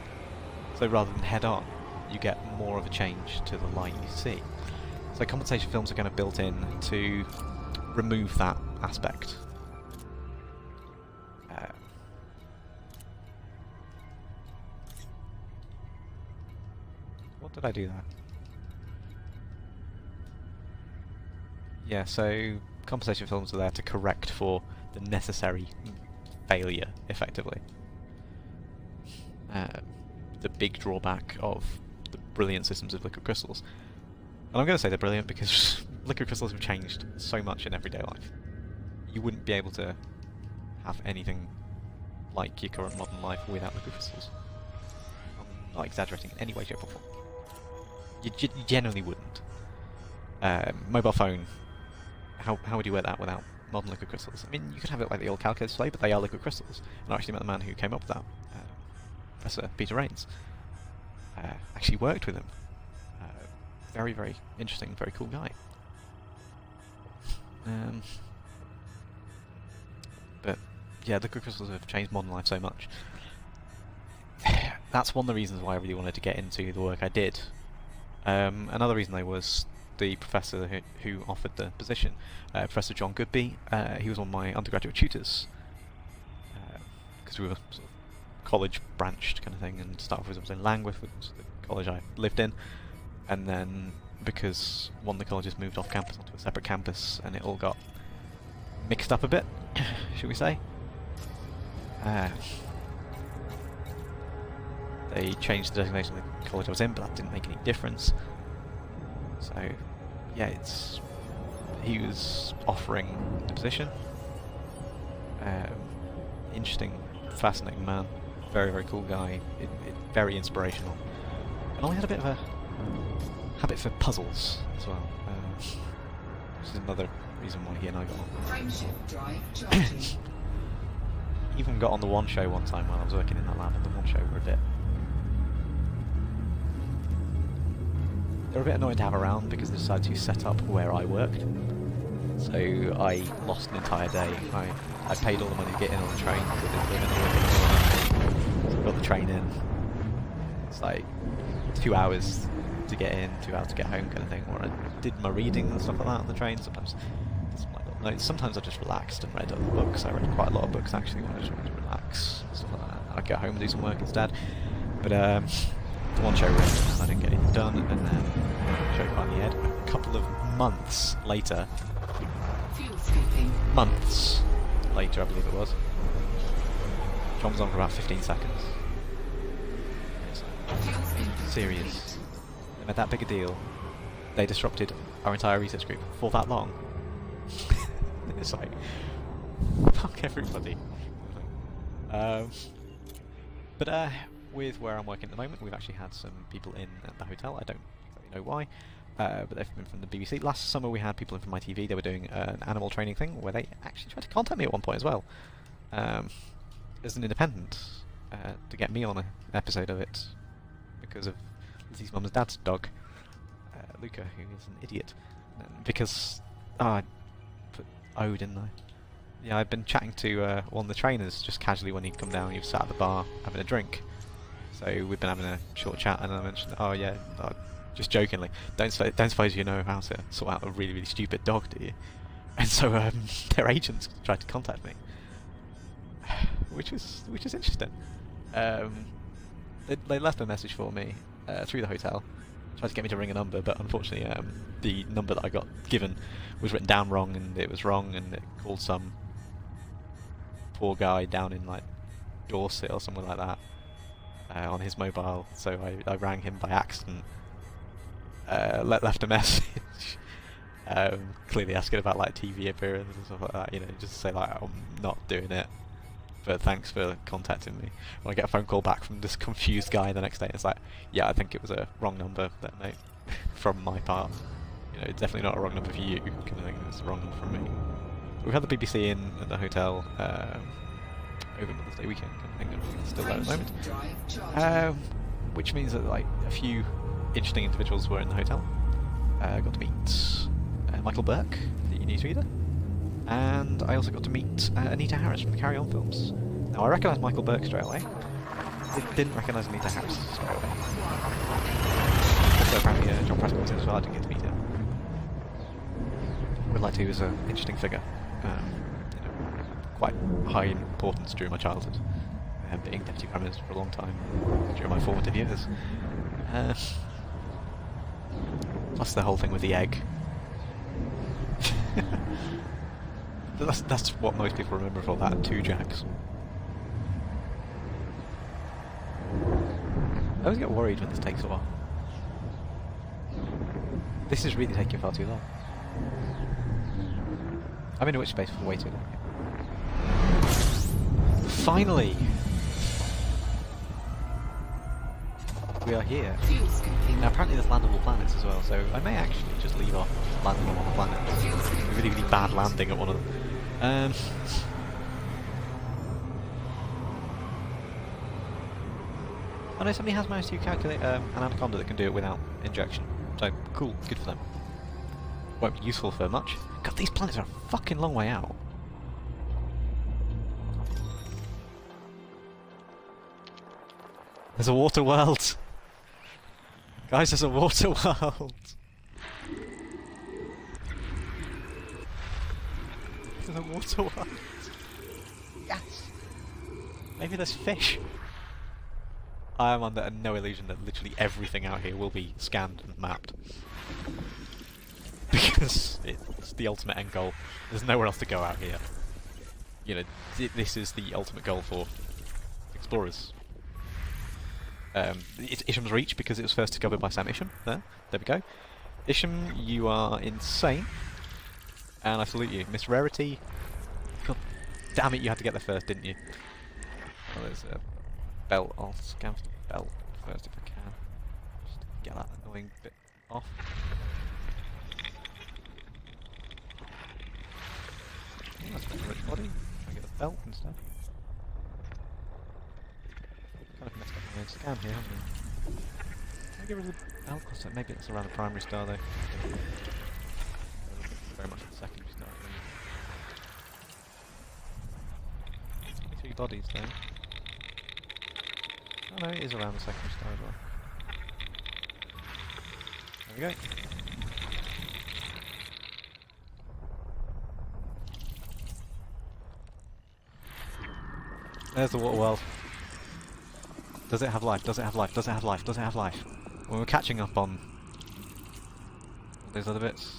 so rather than head on, you get more of a change to the light you see. So compensation films are kind of built in to remove that aspect. What did I do there? Yeah, so compensation films are there to correct for the necessary failure, effectively. The big drawback of the brilliant systems of liquid crystals. And I'm going to say they're brilliant because liquid crystals have changed so much in everyday life. You wouldn't be able to have anything like your current modern life without liquid crystals. I'm not exaggerating in any way, shape or form. You genuinely wouldn't. Mobile phone, how would you wear that without modern liquid crystals? I mean, you could have it like the old calculator display, but they are liquid crystals. And I actually met the man who came up with that, Professor Peter Rains. Actually worked with him. Very, very interesting, very cool guy. But yeah, liquid crystals have changed modern life so much. That's one of the reasons why I really wanted to get into the work I did. Another reason though was the professor who offered the position, Professor John Goodby. He was one of my undergraduate tutors, because we were sort of college branched kind of thing, and started with in Langwith, which was the college I lived in, and then because one of the colleges moved off campus onto a separate campus, and it all got mixed up a bit, should we say. They changed the designation of the college I was in, but that didn't make any difference. So, yeah, he was offering the position. Interesting, fascinating man, very, very cool guy, very inspirational. And I had a bit of a habit for puzzles as well, which is another reason why he and I got on. Frameshift drive charging. Even got on the one show one time while I was working in that lab, and the one show were a bit annoying to have around because they decided to set up where I worked. So I lost an entire day. I paid all the money to get in on the train because I didn't live anywhere. So I got the train in. It's like 2 hours to get in, 2 hours to get home kind of thing, where I did my reading and stuff like that on the train. Sometimes I just relaxed and read other books. I read quite a lot of books actually when I just wanted to relax, stuff like that. I'd get home and do some work instead. But the one show I didn't get anything done, and then the show finally aired a couple of months later. Fuel skipping. Months later, I believe it was. John was on for about 15 seconds. Fuel skipping. Serious. They made that big a deal. They disrupted our entire research group for that long. It's like, fuck everybody. But with where I'm working at the moment, we've actually had some people in at the hotel. I don't exactly know why, but they've been from the BBC. Last summer we had people in from my TV. They were doing an animal training thing where they actually tried to contact me at one point as well, as an independent, to get me on an episode of it because of Lizzie's mum's dad's dog, Luca, who is an idiot. Because I put O, didn't I? Yeah, I've been chatting to one of the trainers just casually when he'd come down. He was sat at the bar having a drink. So we've been having a short chat, and I mentioned, oh yeah, just jokingly, don't suppose you know how to sort out a really, really stupid dog, do you? And so their agents tried to contact me, which is interesting. They left a message for me through the hotel. Tried to get me to ring a number, but unfortunately the number that I got given was written down wrong, and it was wrong, and it called some poor guy down in like Dorset or somewhere like that on his mobile. So I rang him by accident, left a message, clearly asking about like TV appearance and stuff like that. You know, just to say like I'm not doing it, but thanks for contacting me. When I get a phone call back from this confused guy the next day, it's like, yeah, I think it was a wrong number there, mate, from my part. You know, it's definitely not a wrong number for you, because I think it's a wrong number from me. We've had the BBC in at the hotel over Mother's Day weekend. I think they're still there at the moment. Which means that like a few interesting individuals were in the hotel. Got to meet Michael Burke, the newsreader. And I also got to meet Anita Harris from the Carry On films. Now I recognised Michael Burke straight away. Didn't recognise Anita Harris straight away. Also apparently John Prescott was in as well. I didn't get to meet him. Would like to. He was an interesting figure. You know, quite high importance during my childhood. Being deputy prime minister for a long time during my formative years. Plus the whole thing with the egg. That's what most people remember for that, and 2 Jacks. I always get worried when this takes a while. This is really taking far too long. I'm in a witch space for way too long. Finally! We are here. Now apparently there's landable planets as well, so I may actually just leave off landing on one of the planets. It's a really, really bad landing at one of them. I know somebody has managed to calculate an anaconda that can do it without injection. So, cool, good for them. Won't be useful for much. God, these planets are a fucking long way out. There's a water world! Guys, there's a water world! There's a water world! Yes! Maybe there's fish! I am under no illusion that literally everything out here will be scanned and mapped. Because it's the ultimate end goal. There's nowhere else to go out here. You know, this is the ultimate goal for explorers. It's Isham's Reach because it was first discovered by Sam Isham. There we go. Isham, you are insane. And I salute you. Miss Rarity. God damn it, you had to get there first, didn't you? Oh, there's a belt. I'll scan for the belt first if I can. Just get that annoying bit off. Oh, that's a rich body. I get the belt instead. Kind of messed up my own scan here, haven't we? Can I get rid of the belt? Maybe it's around the primary star though. Very much the secondary star. 23 bodies though. Oh no, it is around the secondary star as well. There we go. There's the water world. Does it have life? Does it have life? Does it have life? Does it have life? When we're catching up on those other bits.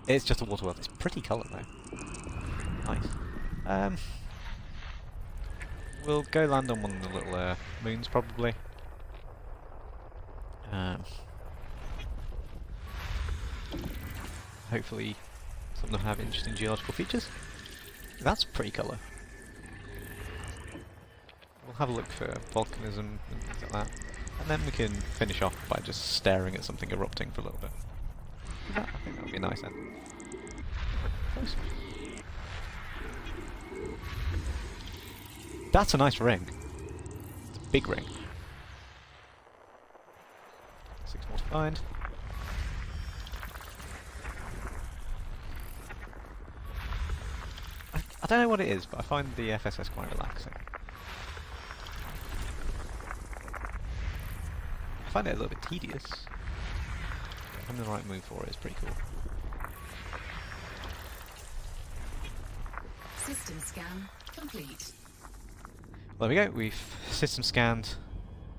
It's just a water world. It's pretty colour though. Nice. We'll go land on one of the little moons probably. Hopefully some of them have interesting geological features. That's pretty colour. We'll have a look for volcanism and things like that. And then we can finish off by just staring at something erupting for a little bit. I think that would be a nice end. Close. That's a nice ring. It's a big ring. 6 more to find. I don't know what it is, but I find the FSS quite relaxing. I find it a little bit tedious. I'm in the right mood for it, it's pretty cool. System scan complete. There we go, we've system scanned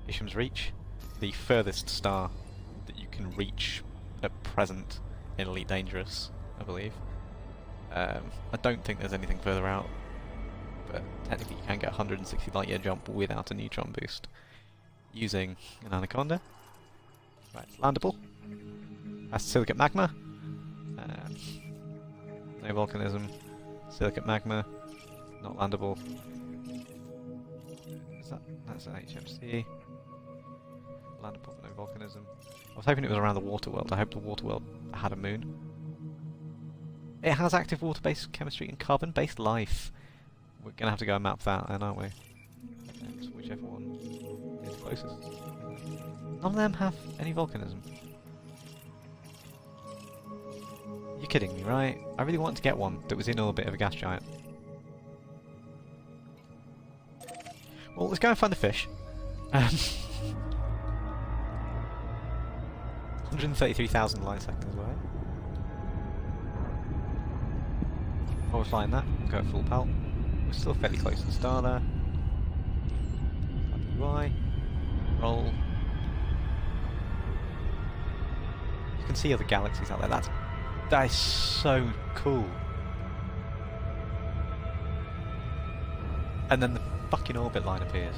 Isham's Reach, the furthest star that you can reach at present in Elite Dangerous, I believe. I don't think there's anything further out, but technically you can get a 160 light year jump without a neutron boost using an Anaconda. Right, it's landable. That's silicate magma. No volcanism. Silicate magma. Not landable. That's an HMC. Landable, no volcanism. I was hoping it was around the water world. I hope the water world had a moon. It has active water-based chemistry and carbon-based life. We're gonna have to go and map that then, aren't we? And whichever one is closest. None of them have any volcanism. You're kidding me, right? I really wanted to get one that was in orbit of a gas giant. Well, let's go and find the fish. 133,000 light seconds away. While we're flying that, go at full pelt. We're still fairly close to the star there. UI. Roll. You can see other galaxies out there. That is so cool. And then the fucking orbit line appears.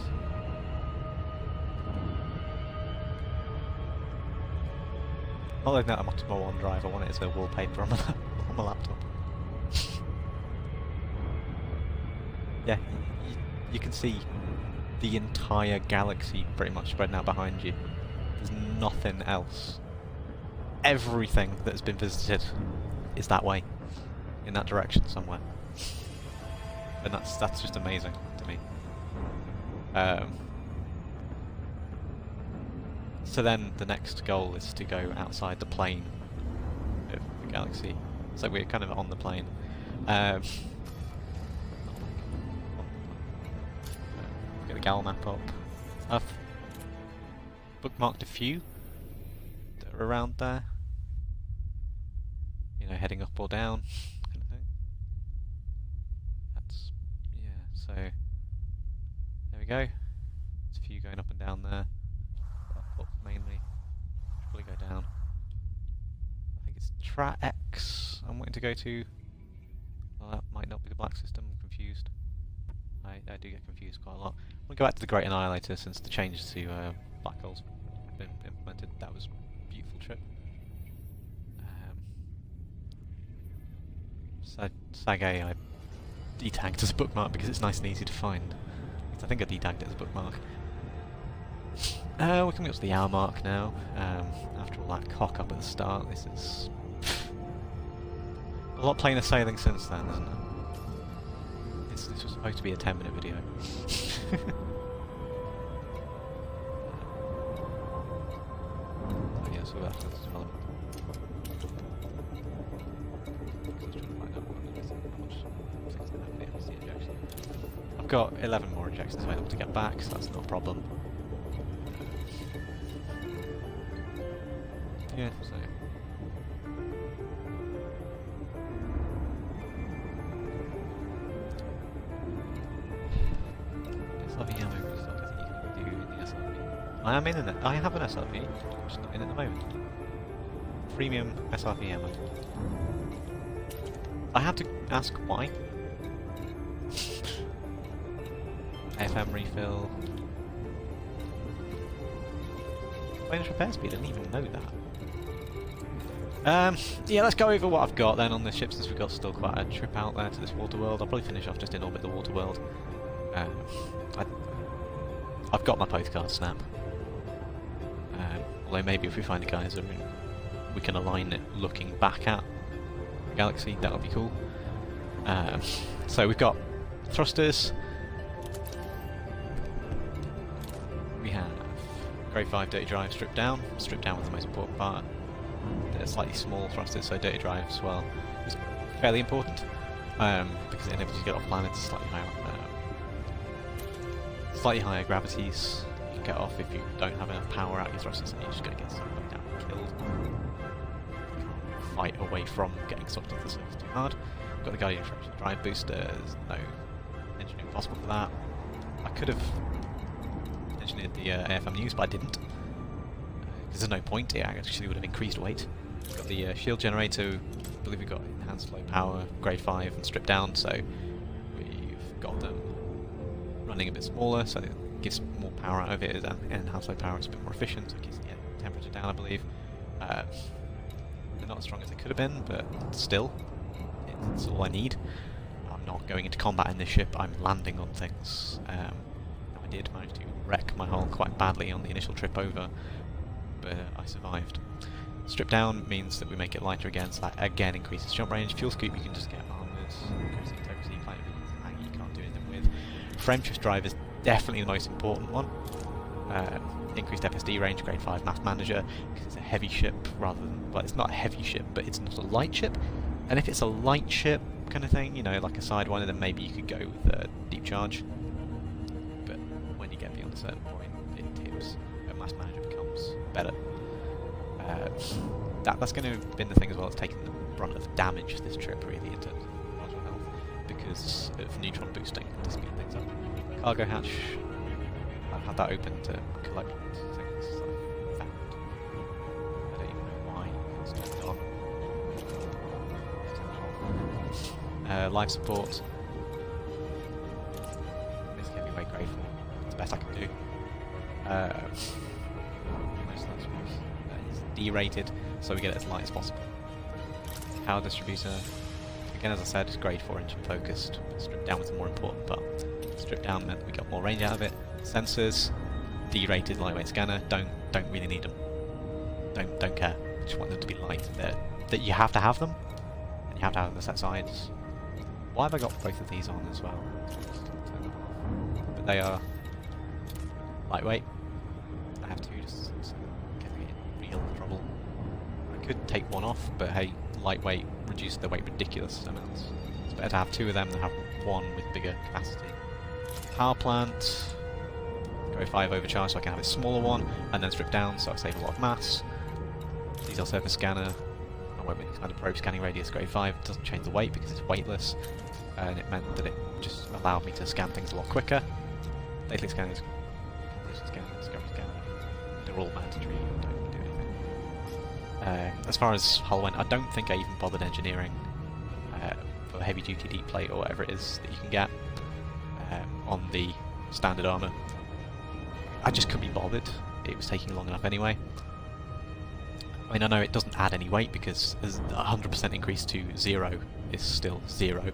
Not like that I'm on OneDrive, I want it as a wallpaper on my laptop. Yeah, you can see the entire galaxy pretty much spreading out behind you. There's nothing else. Everything that has been visited is that way, in that direction somewhere. And that's just amazing to me. So then the next goal is to go outside the plane of the galaxy. So we're kind of on the plane. Get the gal map up. I've bookmarked a few that are around there. You know, heading up or down, kind of thing. That's, yeah, so there we go. There's a few going up and down there. Up mainly. Should probably go down. I think it's Tra X I'm wanting to go to. Well, that might not be the black system, I'm confused. I do get confused quite a lot. We'll go back to the Great Annihilator since the change to black holes have been implemented. That was a beautiful trip. Sag A I detagged as a bookmark because it's nice and easy to find. I think I detagged it as a bookmark. We're coming up to the hour mark now. After all that cock up at the start, this is a lot plainer sailing since then, isn't it? This was supposed to be a 10-minute video. Oh, yeah, so that's development. I've got 11 more injections available to get back, so that's no problem. Yeah, so. SRV ammo restock, I think you can do in the SRV. I am in it. I have an SRV, I'm just not in at the moment. Premium SRV ammo. I had to ask why. FM refill. Minus repair speed, I didn't even know that. Yeah, let's go over what I've got then on the ship since we've got still quite a trip out there to this water world. I'll probably finish off just in orbit the water world. I've got my postcard snap. Although maybe if we find a geyser and we can align it looking back at the galaxy, that would be cool. So we've got thrusters. We have Grade 5 dirty drive stripped down with the most important part. They're slightly small thrusters, so dirty drive as well is fairly important because it enables you to get off planets slightly higher gravities. You can get off if you don't have enough power out your thrusters, and you're just going to get sucked back down and killed. You can't fight away from getting sucked off the surface too hard. We've got the Guardian Traction drive booster. There's no engineering possible for that. I could have engineered the AFM news, but I didn't. Because there's no point, it actually would have increased weight. We've got the shield generator, I believe we've got enhanced low power, grade 5 and stripped down, so we've got them running a bit smaller, so it gives more power out of it, and enhanced low power is a bit more efficient, so it keeps the temperature down, I believe. They're not as strong as they could have been, but still, it's all I need. I'm not going into combat in this ship, I'm landing on things. I did manage to wreck my hull quite badly on the initial trip over, but I survived. Strip down means that we make it lighter again, so that again increases jump range. Fuel scoop you can just get armoured, increasing integrity, plenty of you can't do anything with. Frame shift drive is definitely the most important one. Increased FSD range, grade 5 mass manager, because it's a heavy ship rather than, well, it's not a heavy ship, but it's not a light ship. And if it's a light ship kind of thing, you know, like a Sidewinder, then maybe you could go with a deep charge. But when you get beyond a certain point, it tips, and mass manager becomes better. That's going to have been the thing as well. It's taken the brunt of damage this trip, really, in terms of marginal health, because of neutron boosting to speed things up. Cargo hatch, I've had that open to collect things I've found. I don't even know why it's not on. Life support. This heavyweight grade 4. It's the best I can do. It's D-rated, so we get it as light as possible. Power distributor. Again, as I said, it's grade 4 engine focused. Strip down was the more important part. Strip down meant we got more range out of it. Sensors, D-rated lightweight scanner. Don't really need them. Don't care. Just want them to be light. That you have to have them, and you have to have them to set sides. Why have I got both of these on as well? But they are lightweight. I have two just so get in real trouble. I could take one off, but hey, lightweight reduces their weight ridiculous amounts. It's better to have two of them than have one with bigger capacity. Power plant, go 5 overcharge so I can have a smaller one, and then strip down so I save a lot of mass. Diesel surface scanner, I went with expanded probe scanning radius grade 5, it doesn't change the weight because it's weightless, and it meant that it just allowed me to scan things a lot quicker. Daily scanners, composition scanner, discovery scanner, they're all mandatory, you don't do anything. As far as hull went, I don't think I even bothered engineering for heavy duty deep plate or whatever it is that you can get on the standard armour. I just couldn't be bothered, it was taking long enough anyway. I mean, I know it doesn't add any weight because 100% increase to 0 is still 0.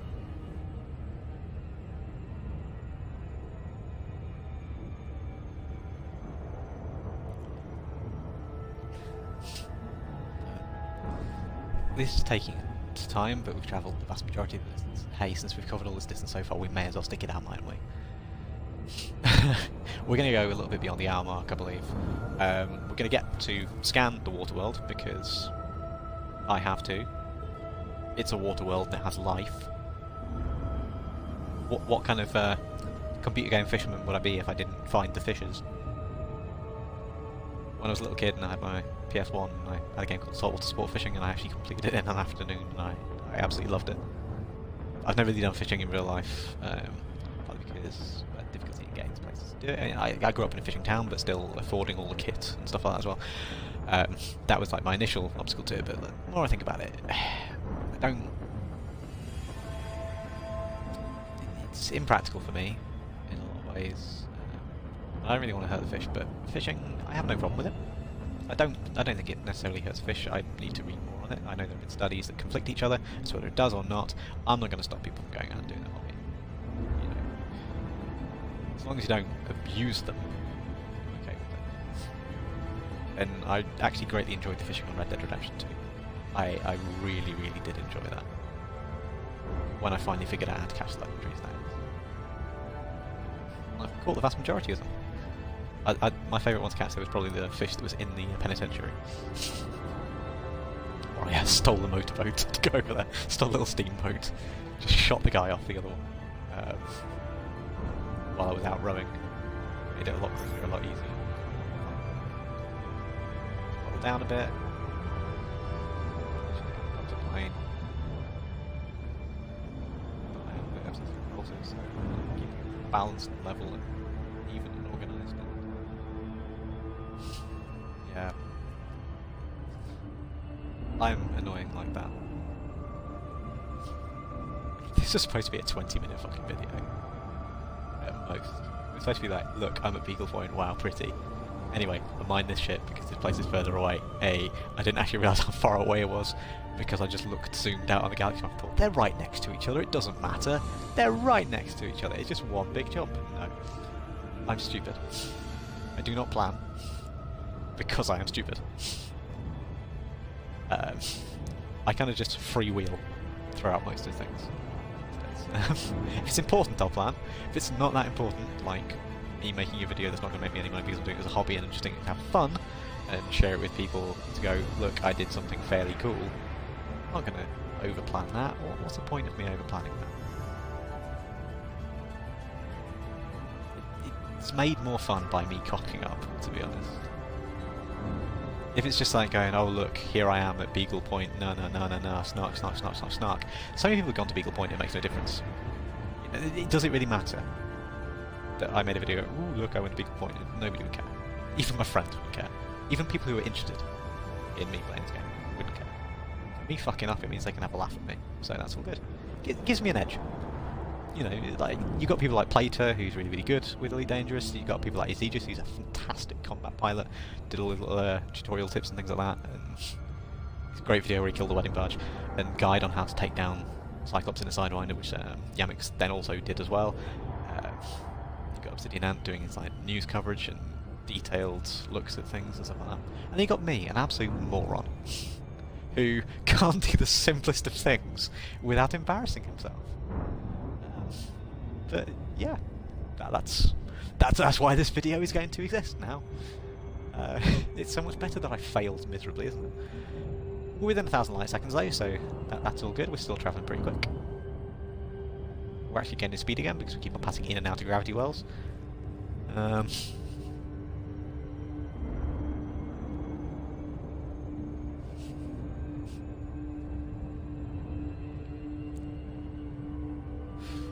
This is taking time, but we've travelled the vast majority of the distance. Hey, since we've covered all this distance so far, we may as well stick it out, mightn't we? We're going to go a little bit beyond the hour mark, I believe. We're going to get to scan the water world, because I have to. It's a water world that has life. What kind of computer game fisherman would I be if I didn't find the fishes? When I was a little kid and I had my PS1, I had a game called Saltwater Sport Fishing, and I actually completed it in an afternoon, and I absolutely loved it. I've never really done fishing in real life, partly because difficulty in getting to places to do it. I grew up in a fishing town, but still affording all the kit and stuff like that as well. That was like my initial obstacle to it, but the more I think about it, it's impractical for me in a lot of ways. I don't really want to hurt the fish, but fishing, I have no problem with it. I don't think it necessarily hurts fish. I need to read more on it. I know there have been studies that conflict each other, so whether it does or not, I'm not going to stop people from going out and doing their hobby. You know, as long as you don't abuse them, I'm okay with it. And I actually greatly enjoyed the fishing on Red Dead Redemption 2. I really, really did enjoy that. When I finally figured out how to catch the legendaries, I've caught the vast majority of them. My favourite one to catch, though, was probably the fish that was in the penitentiary. Or I stole the motorboat to go over there. Stole a little steamboat. Just shot the guy off the other one. While I was out rowing. Made it a lot quicker, a lot easier. Roll down a bit. Got to plane. Also, so keep it balanced and level and I'm annoying like that. This is supposed to be a 20-minute fucking video. At most. It's supposed to be like, look, I'm at Beagle Point, wow, pretty. Anyway, I mind this shit because this place is further away. I didn't actually realise how far away it was because I just looked zoomed out on the galaxy and I thought, they're right next to each other, it doesn't matter. They're right next to each other, it's just one big jump. No. I'm stupid. I do not plan because I am stupid. I kind of just freewheel throughout most of the things. If it's important, I'll plan. If it's not that important, like me making a video that's not going to make me any money because I'm doing it as a hobby and I'm just doing it to have fun, and share it with people to go, look, I did something fairly cool, I'm not going to overplan that. What's the point of me overplanning that? It's made more fun by me cocking up, to be honest. If it's just like going, oh look, here I am at Beagle Point, no, snark. So many people have gone to Beagle Point, it makes no difference. Does it really matter that I made a video, ooh look, I went to Beagle Point, and nobody would care. Even my friends wouldn't care. Even people who are interested in me playing this game wouldn't care. Me fucking up, it means they can have a laugh at me, so that's all good. It gives me an edge. You know, like, you've got people like Plater, who's really, really good with Elite Dangerous. You've got people like Ezegis, who's a fantastic combat pilot. Did all the little tutorial tips and things like that. And it's a great video where he killed the wedding barge. And guide on how to take down Cyclops in a Sidewinder, which Yamix then also did as well. You've got Obsidian Ant doing his like news coverage and detailed looks at things and stuff like that. And then you got me, an absolute moron, who can't do the simplest of things without embarrassing himself. But yeah, that's why this video is going to exist now. It's so much better that I failed miserably, isn't it? We're within 1,000 light seconds though, so that's all good. We're still travelling pretty quick. We're actually gaining speed again because we keep on passing in and out of gravity wells.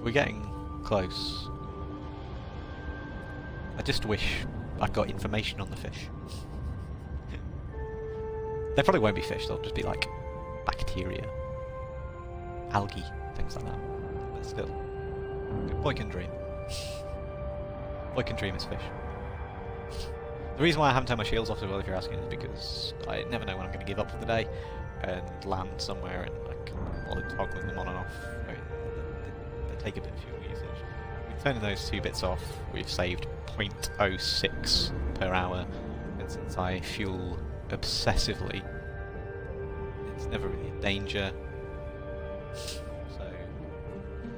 We're getting close. I just wish I got information on the fish. They probably won't be fish, they'll just be like bacteria, algae, things like that. But still, boy can dream. Boy can dream as fish. The reason why I haven't turned my shields off as well, if you're asking, is because I never know when I'm going to give up for the day and land somewhere and I can't bother toggling them on and off. They take a bit of fuel usage. We've turned those two bits off, we've saved 0.06 per hour, and since I fuel obsessively, it's never really a danger, so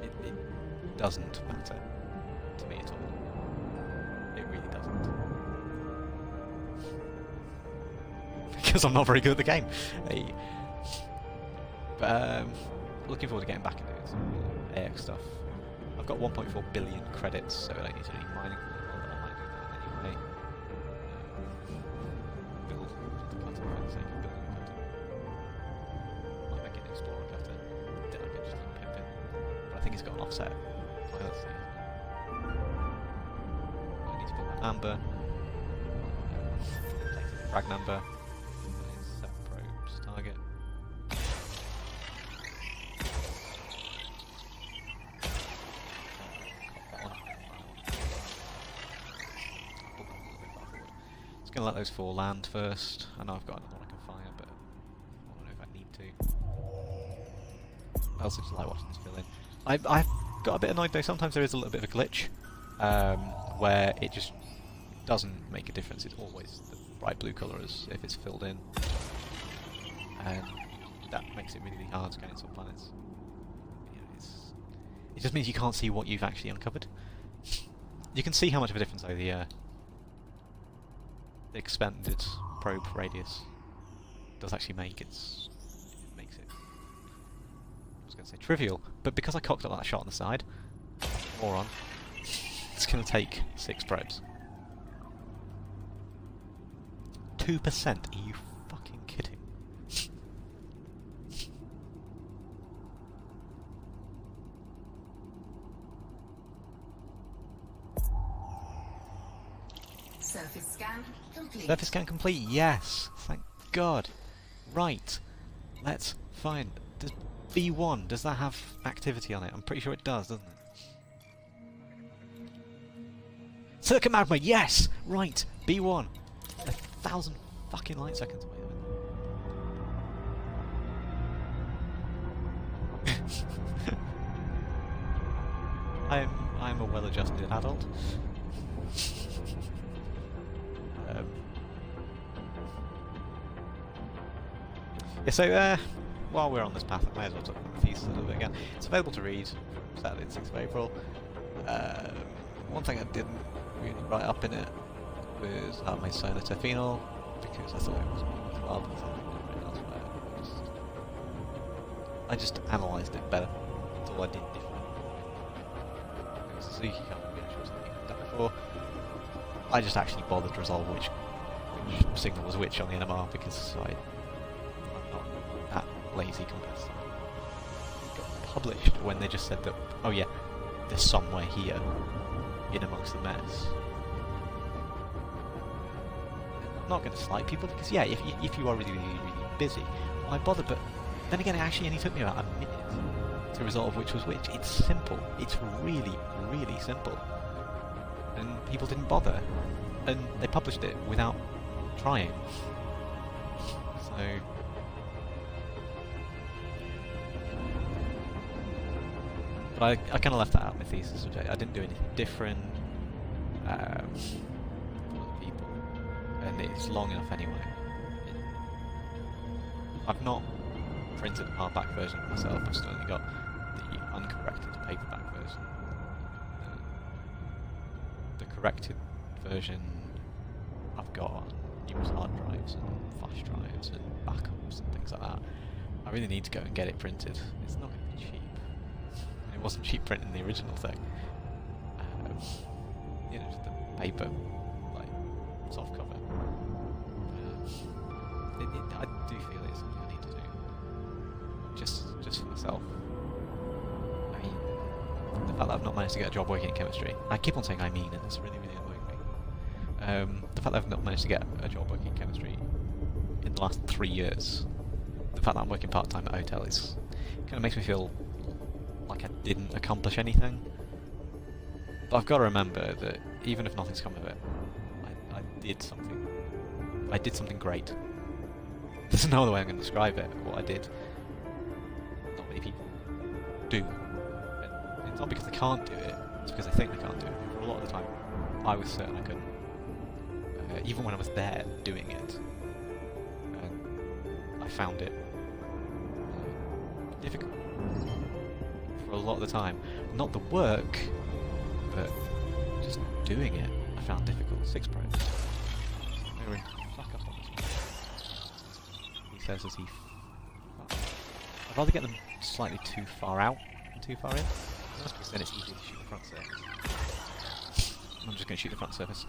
it doesn't matter to me at all. It really doesn't. Because I'm not very good at the game. But looking forward to getting back into it. AX stuff. I've got 1.4 billion credits, so I don't need to do mining for them, although I might do that anyway. Build cutter for the sake of building a cutter. Might make it an explorer cutter. Then I can just keep pimping. But I think it's got an offset. So let's see. I need to build an amber. Take the frag number. Set probes target. Gonna let those four land first. I know I've got another one I can fire, but I don't know if I need to. I also just like watching this fill in. I've got a bit annoyed though, sometimes there is a little bit of a glitch where it just doesn't make a difference. It's always the bright blue colour as if it's filled in. And that makes it really hard to get into some planets. You know, it just means you can't see what you've actually uncovered. You can see how much of a difference though the expanded probe radius does actually make. It makes it, I was going to say trivial, but because I cocked up that shot on the side, moron, it's going to take 6 probes. 2%? Are you fucking kidding? Surface scan complete. Surface scan complete, yes! Thank God. Right. Let's find... Does B1, does that have activity on it? I'm pretty sure it does, doesn't it? Silicon magma, yes! Right, B1. 1,000 fucking light seconds away. I'm a well-adjusted adult. Yeah, so while we're on this path, I may as well talk about the thesis a little bit again. It's available to read from Saturday the 6th of April. One thing I didn't really write up in it was how I made sonotophenol, because I thought it was worthwhile, because I didn't know elsewhere. I just analysed it better. That's all I did different. So you can't be sure something I've done before. I just actually bothered to resolve which signal was which on the NMR, because I'm not that lazy compared to something. It got published when they just said that, oh yeah, there's somewhere here, in amongst the mess. I'm not going to slight people, because yeah, if you are really, really, really busy, why bother? But then again, it actually only took me about a minute to resolve which was which. It's simple. It's really, really simple. And people didn't bother. And they published it without trying. So... But I kind of left that out in my thesis subject. I didn't do anything different for other people. And it's long enough anyway. I've not printed a hardback version myself. I've still only got the uncorrected paperback version. The corrected version I've got on numerous hard drives and flash drives and backups and things like that. I really need to go and get it printed. It's not going to be cheap. It wasn't cheap printing the original thing. You know, just the paper, like, soft cover. I do feel it's something I need to do. Just for myself. I mean, the fact that I've not managed to get a job working in chemistry. I keep on saying I mean, and it's really, really annoying me. The fact that I've not managed to get a job working in chemistry in the last 3 years. The fact that I'm working part-time at a hotel is kind of makes me feel like I didn't accomplish anything. But I've got to remember that even if nothing's come of it, I did something. I did something great. There's no other way I'm going to describe it. What I did, not many people do. And it's not because they can't do it, it's because they think they can't do it. For a lot of the time, I was certain I couldn't. Even when I was there doing it. And I found it difficult. For a lot of the time. Not the work, but just doing it, I found difficult. 6 pros. Anyway, fuck up on this one. He says as he... I'd rather get them slightly too far out than too far in. That's because then it's easy to shoot the front surface. I'm just going to shoot the front surface.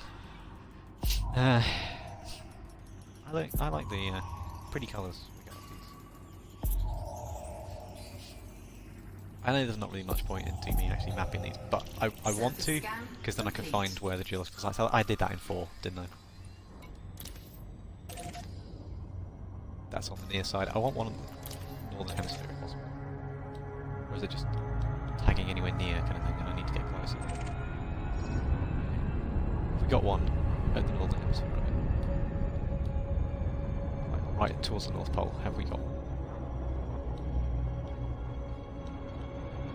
I like the pretty colours we got with these. I know there's not really much point into me actually mapping these, but I want to, because then I can find where the geological sites are. I did that in 4, didn't I? That's on the near side. I want one on the northern hemisphere if possible. Or is it just tagging anywhere near kind of thing and I need to get closer? We got one at the northern hemisphere, right towards the North Pole. Have we got one?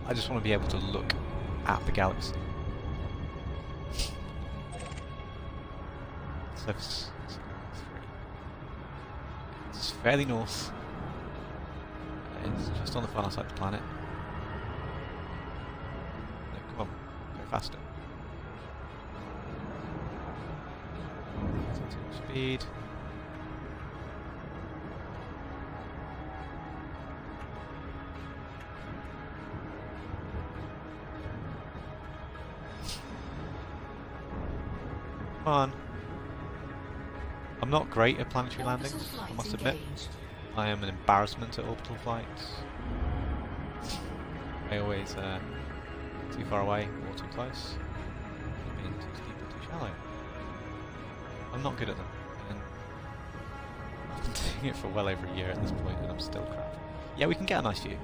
I just want to be able to look at the galaxy. Surface 3. It's fairly north. It's just on the far side of the planet. No, come on, go faster. Speed. Come on. I'm not great at planetary landings, I must admit. I am an embarrassment at orbital flights. I always too far away or too close. Being too steep or too shallow. I'm not good at them. And often doing it for well over a year at this point, and I'm still crap. Yeah, we can get a nice view.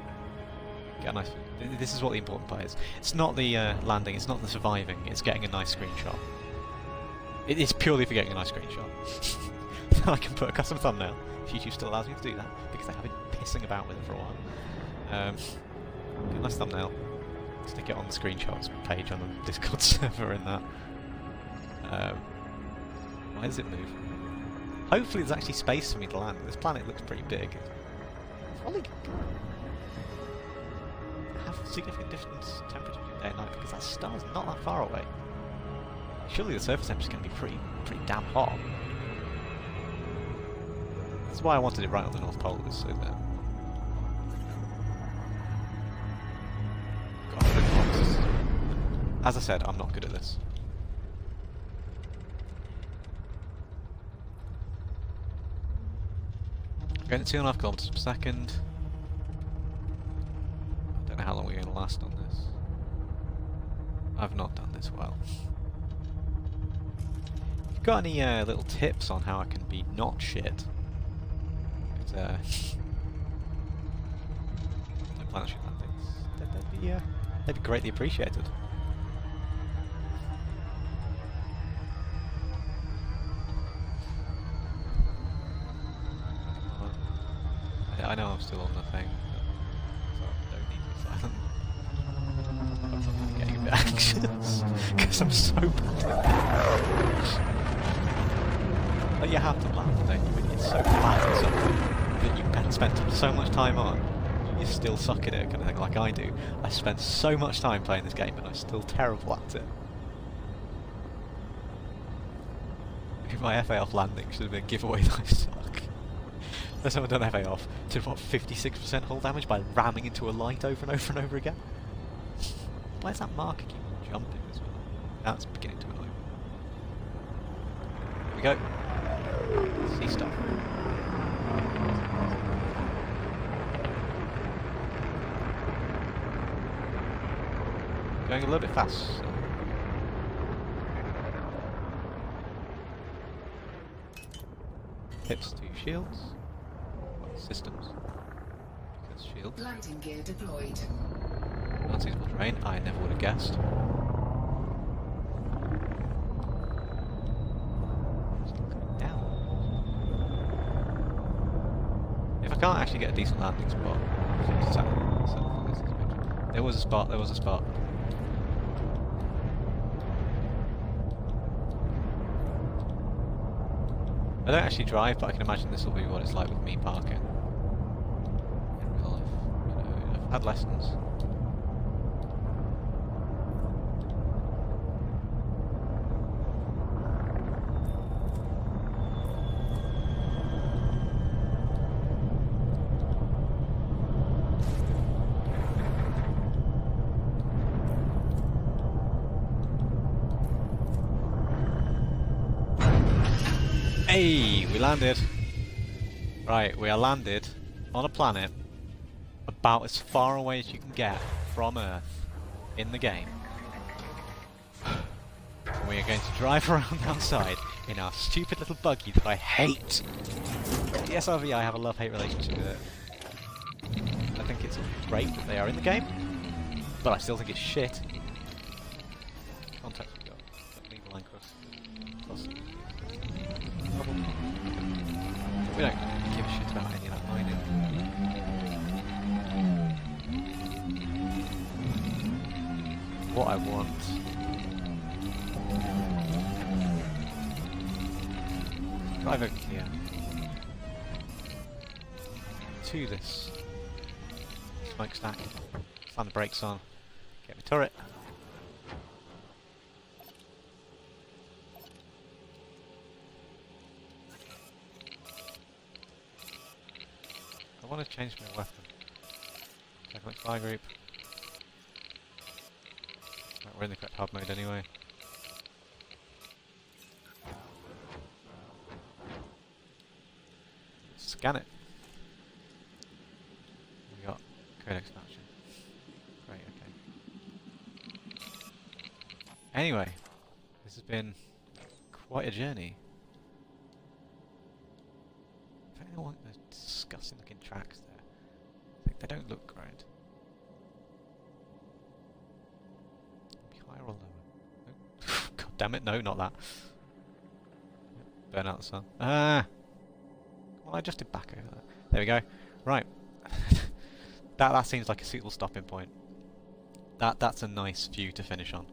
Get a nice view. This is what the important part is. It's not the landing, it's not the surviving, it's getting a nice screenshot. It is purely for getting a nice screenshot. So I can put a custom thumbnail, if YouTube still allows me to do that, because I have been pissing about with it for a while. Get a nice thumbnail, stick it on the screenshots page on the Discord server and that. Why does it move? Hopefully there's actually space for me to land. This planet looks pretty big. Probably have significant difference temperature between day and night because that star's not that far away. Surely the surface temperature's going to be pretty damn hot. That's why I wanted it right on the North Pole, is so that... God, 100 kilometers. As I said, I'm not good at this. Going at 2.5 kilometers per second. I don't know how long we're going to last on this. I've not done this well. If you've got any little tips on how I can be not shit, no planetary landings, they'd be greatly appreciated. I know I'm still on the thing, so I don't need to be silent. I'm getting a bit anxious, because I'm so bad at it. Like, you have to laugh, don't you, when you're so bad at something that you spent so much time on, you still suck at it, kind of thing, like I do. I spent so much time playing this game, and I'm still terrible at it. Maybe my FA off landing should have been a giveaway that I suck. Has someone done FA off to what, 56% hull damage by ramming into a light over and over and over again? Where's that marker keep jumping as well? That's beginning to annoy me. Here we go. Sea stuff. Going a little bit fast. Hips to shields. Systems. Because shields. Landing gear deployed. Unseasonable terrain, I never would have guessed. Still coming down. If I can't actually get a decent landing spot, there was a spot, there was a spot. I don't actually drive, but I can imagine this will be what it's like with me parking. In real life. You know, I've had lessons. Hey, we landed. Right, we are landed on a planet about as far away as you can get from Earth in the game. We are going to drive around outside in our stupid little buggy that I hate. The SRV, I have a love-hate relationship with it. I think it's great that they are in the game, but I still think it's shit. Contact we got. Don't leave the line cross. We don't give a shit about any of that mining. What I want. Drive over here. To this smokestack. Slam the brakes on. Get the turret. I want to change my weapon. Check my fire group. Right, we're in the correct hard mode anyway. Scan it. We got code expansion. Great, okay. Anyway, this has been quite a journey. If anyone tracks there. I think they don't look great. Be higher or lower? Oh. God damn it! No, not that. Burn out the sun. Ah! Well, I just did back over there. There we go. Right. that seems like a suitable stopping point. That's a nice view to finish on.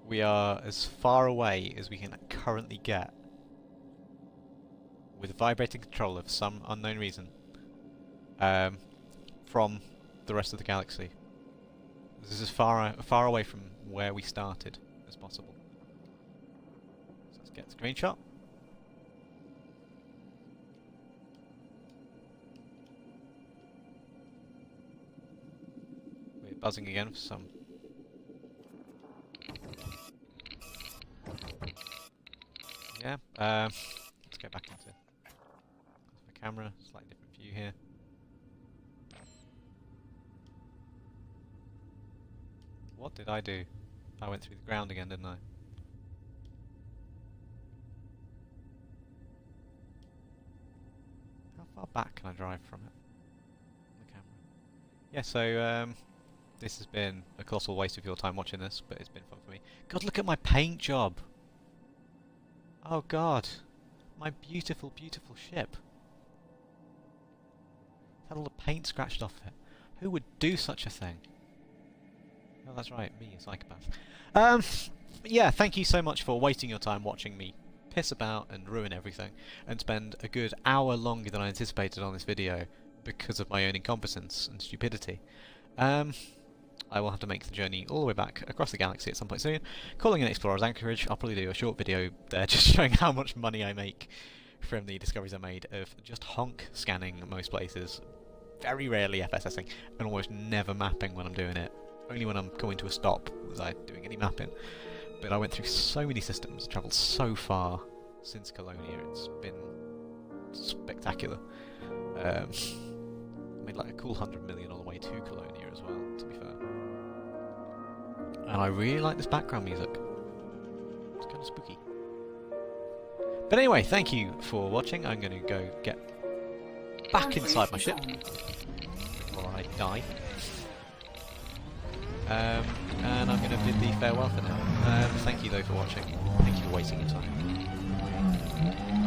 We are as far away as we can currently get with a vibrating controller for some unknown reason from the rest of the galaxy. This is as far away from where we started as possible. So let's get the screenshot. We're buzzing again for some. Yeah, let's go back into the camera, slightly different view here. What did I do? I went through the ground again, didn't I? How far back can I drive from it? On the camera. Yeah, so this has been a colossal waste of your time watching this, but it's been fun for me. God, look at my paint job! Oh god, my beautiful, beautiful ship. Had all the paint scratched off it. Who would do such a thing? Oh, that's right, me, a psychopath. Yeah, thank you so much for wasting your time watching me piss about and ruin everything, and spend a good hour longer than I anticipated on this video because of my own incompetence and stupidity. I will have to make the journey all the way back across the galaxy at some point soon. Calling in Explorer's Anchorage, I'll probably do a short video there just showing how much money I make from the discoveries I made of just honk scanning most places, very rarely FSSing, and almost never mapping when I'm doing it. Only when I'm coming to a stop was I doing any mapping. But I went through so many systems, travelled so far since Colonia, it's been spectacular. Made like a cool 100 million on the way to Colonia as well, to be fair. And I really like this background music. It's kind of spooky. But anyway, thank you for watching. I'm going to go get back inside my ship before I die. And I'm going to bid thee farewell for now. Thank you though for watching. Thank you for wasting your time.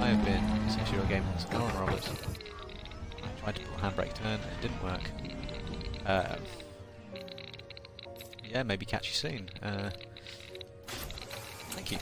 I have been 6-year-old gamers, Aaron Roberts. I tried to pull a handbrake turn and it didn't work. Yeah, maybe catch you soon. Thank you.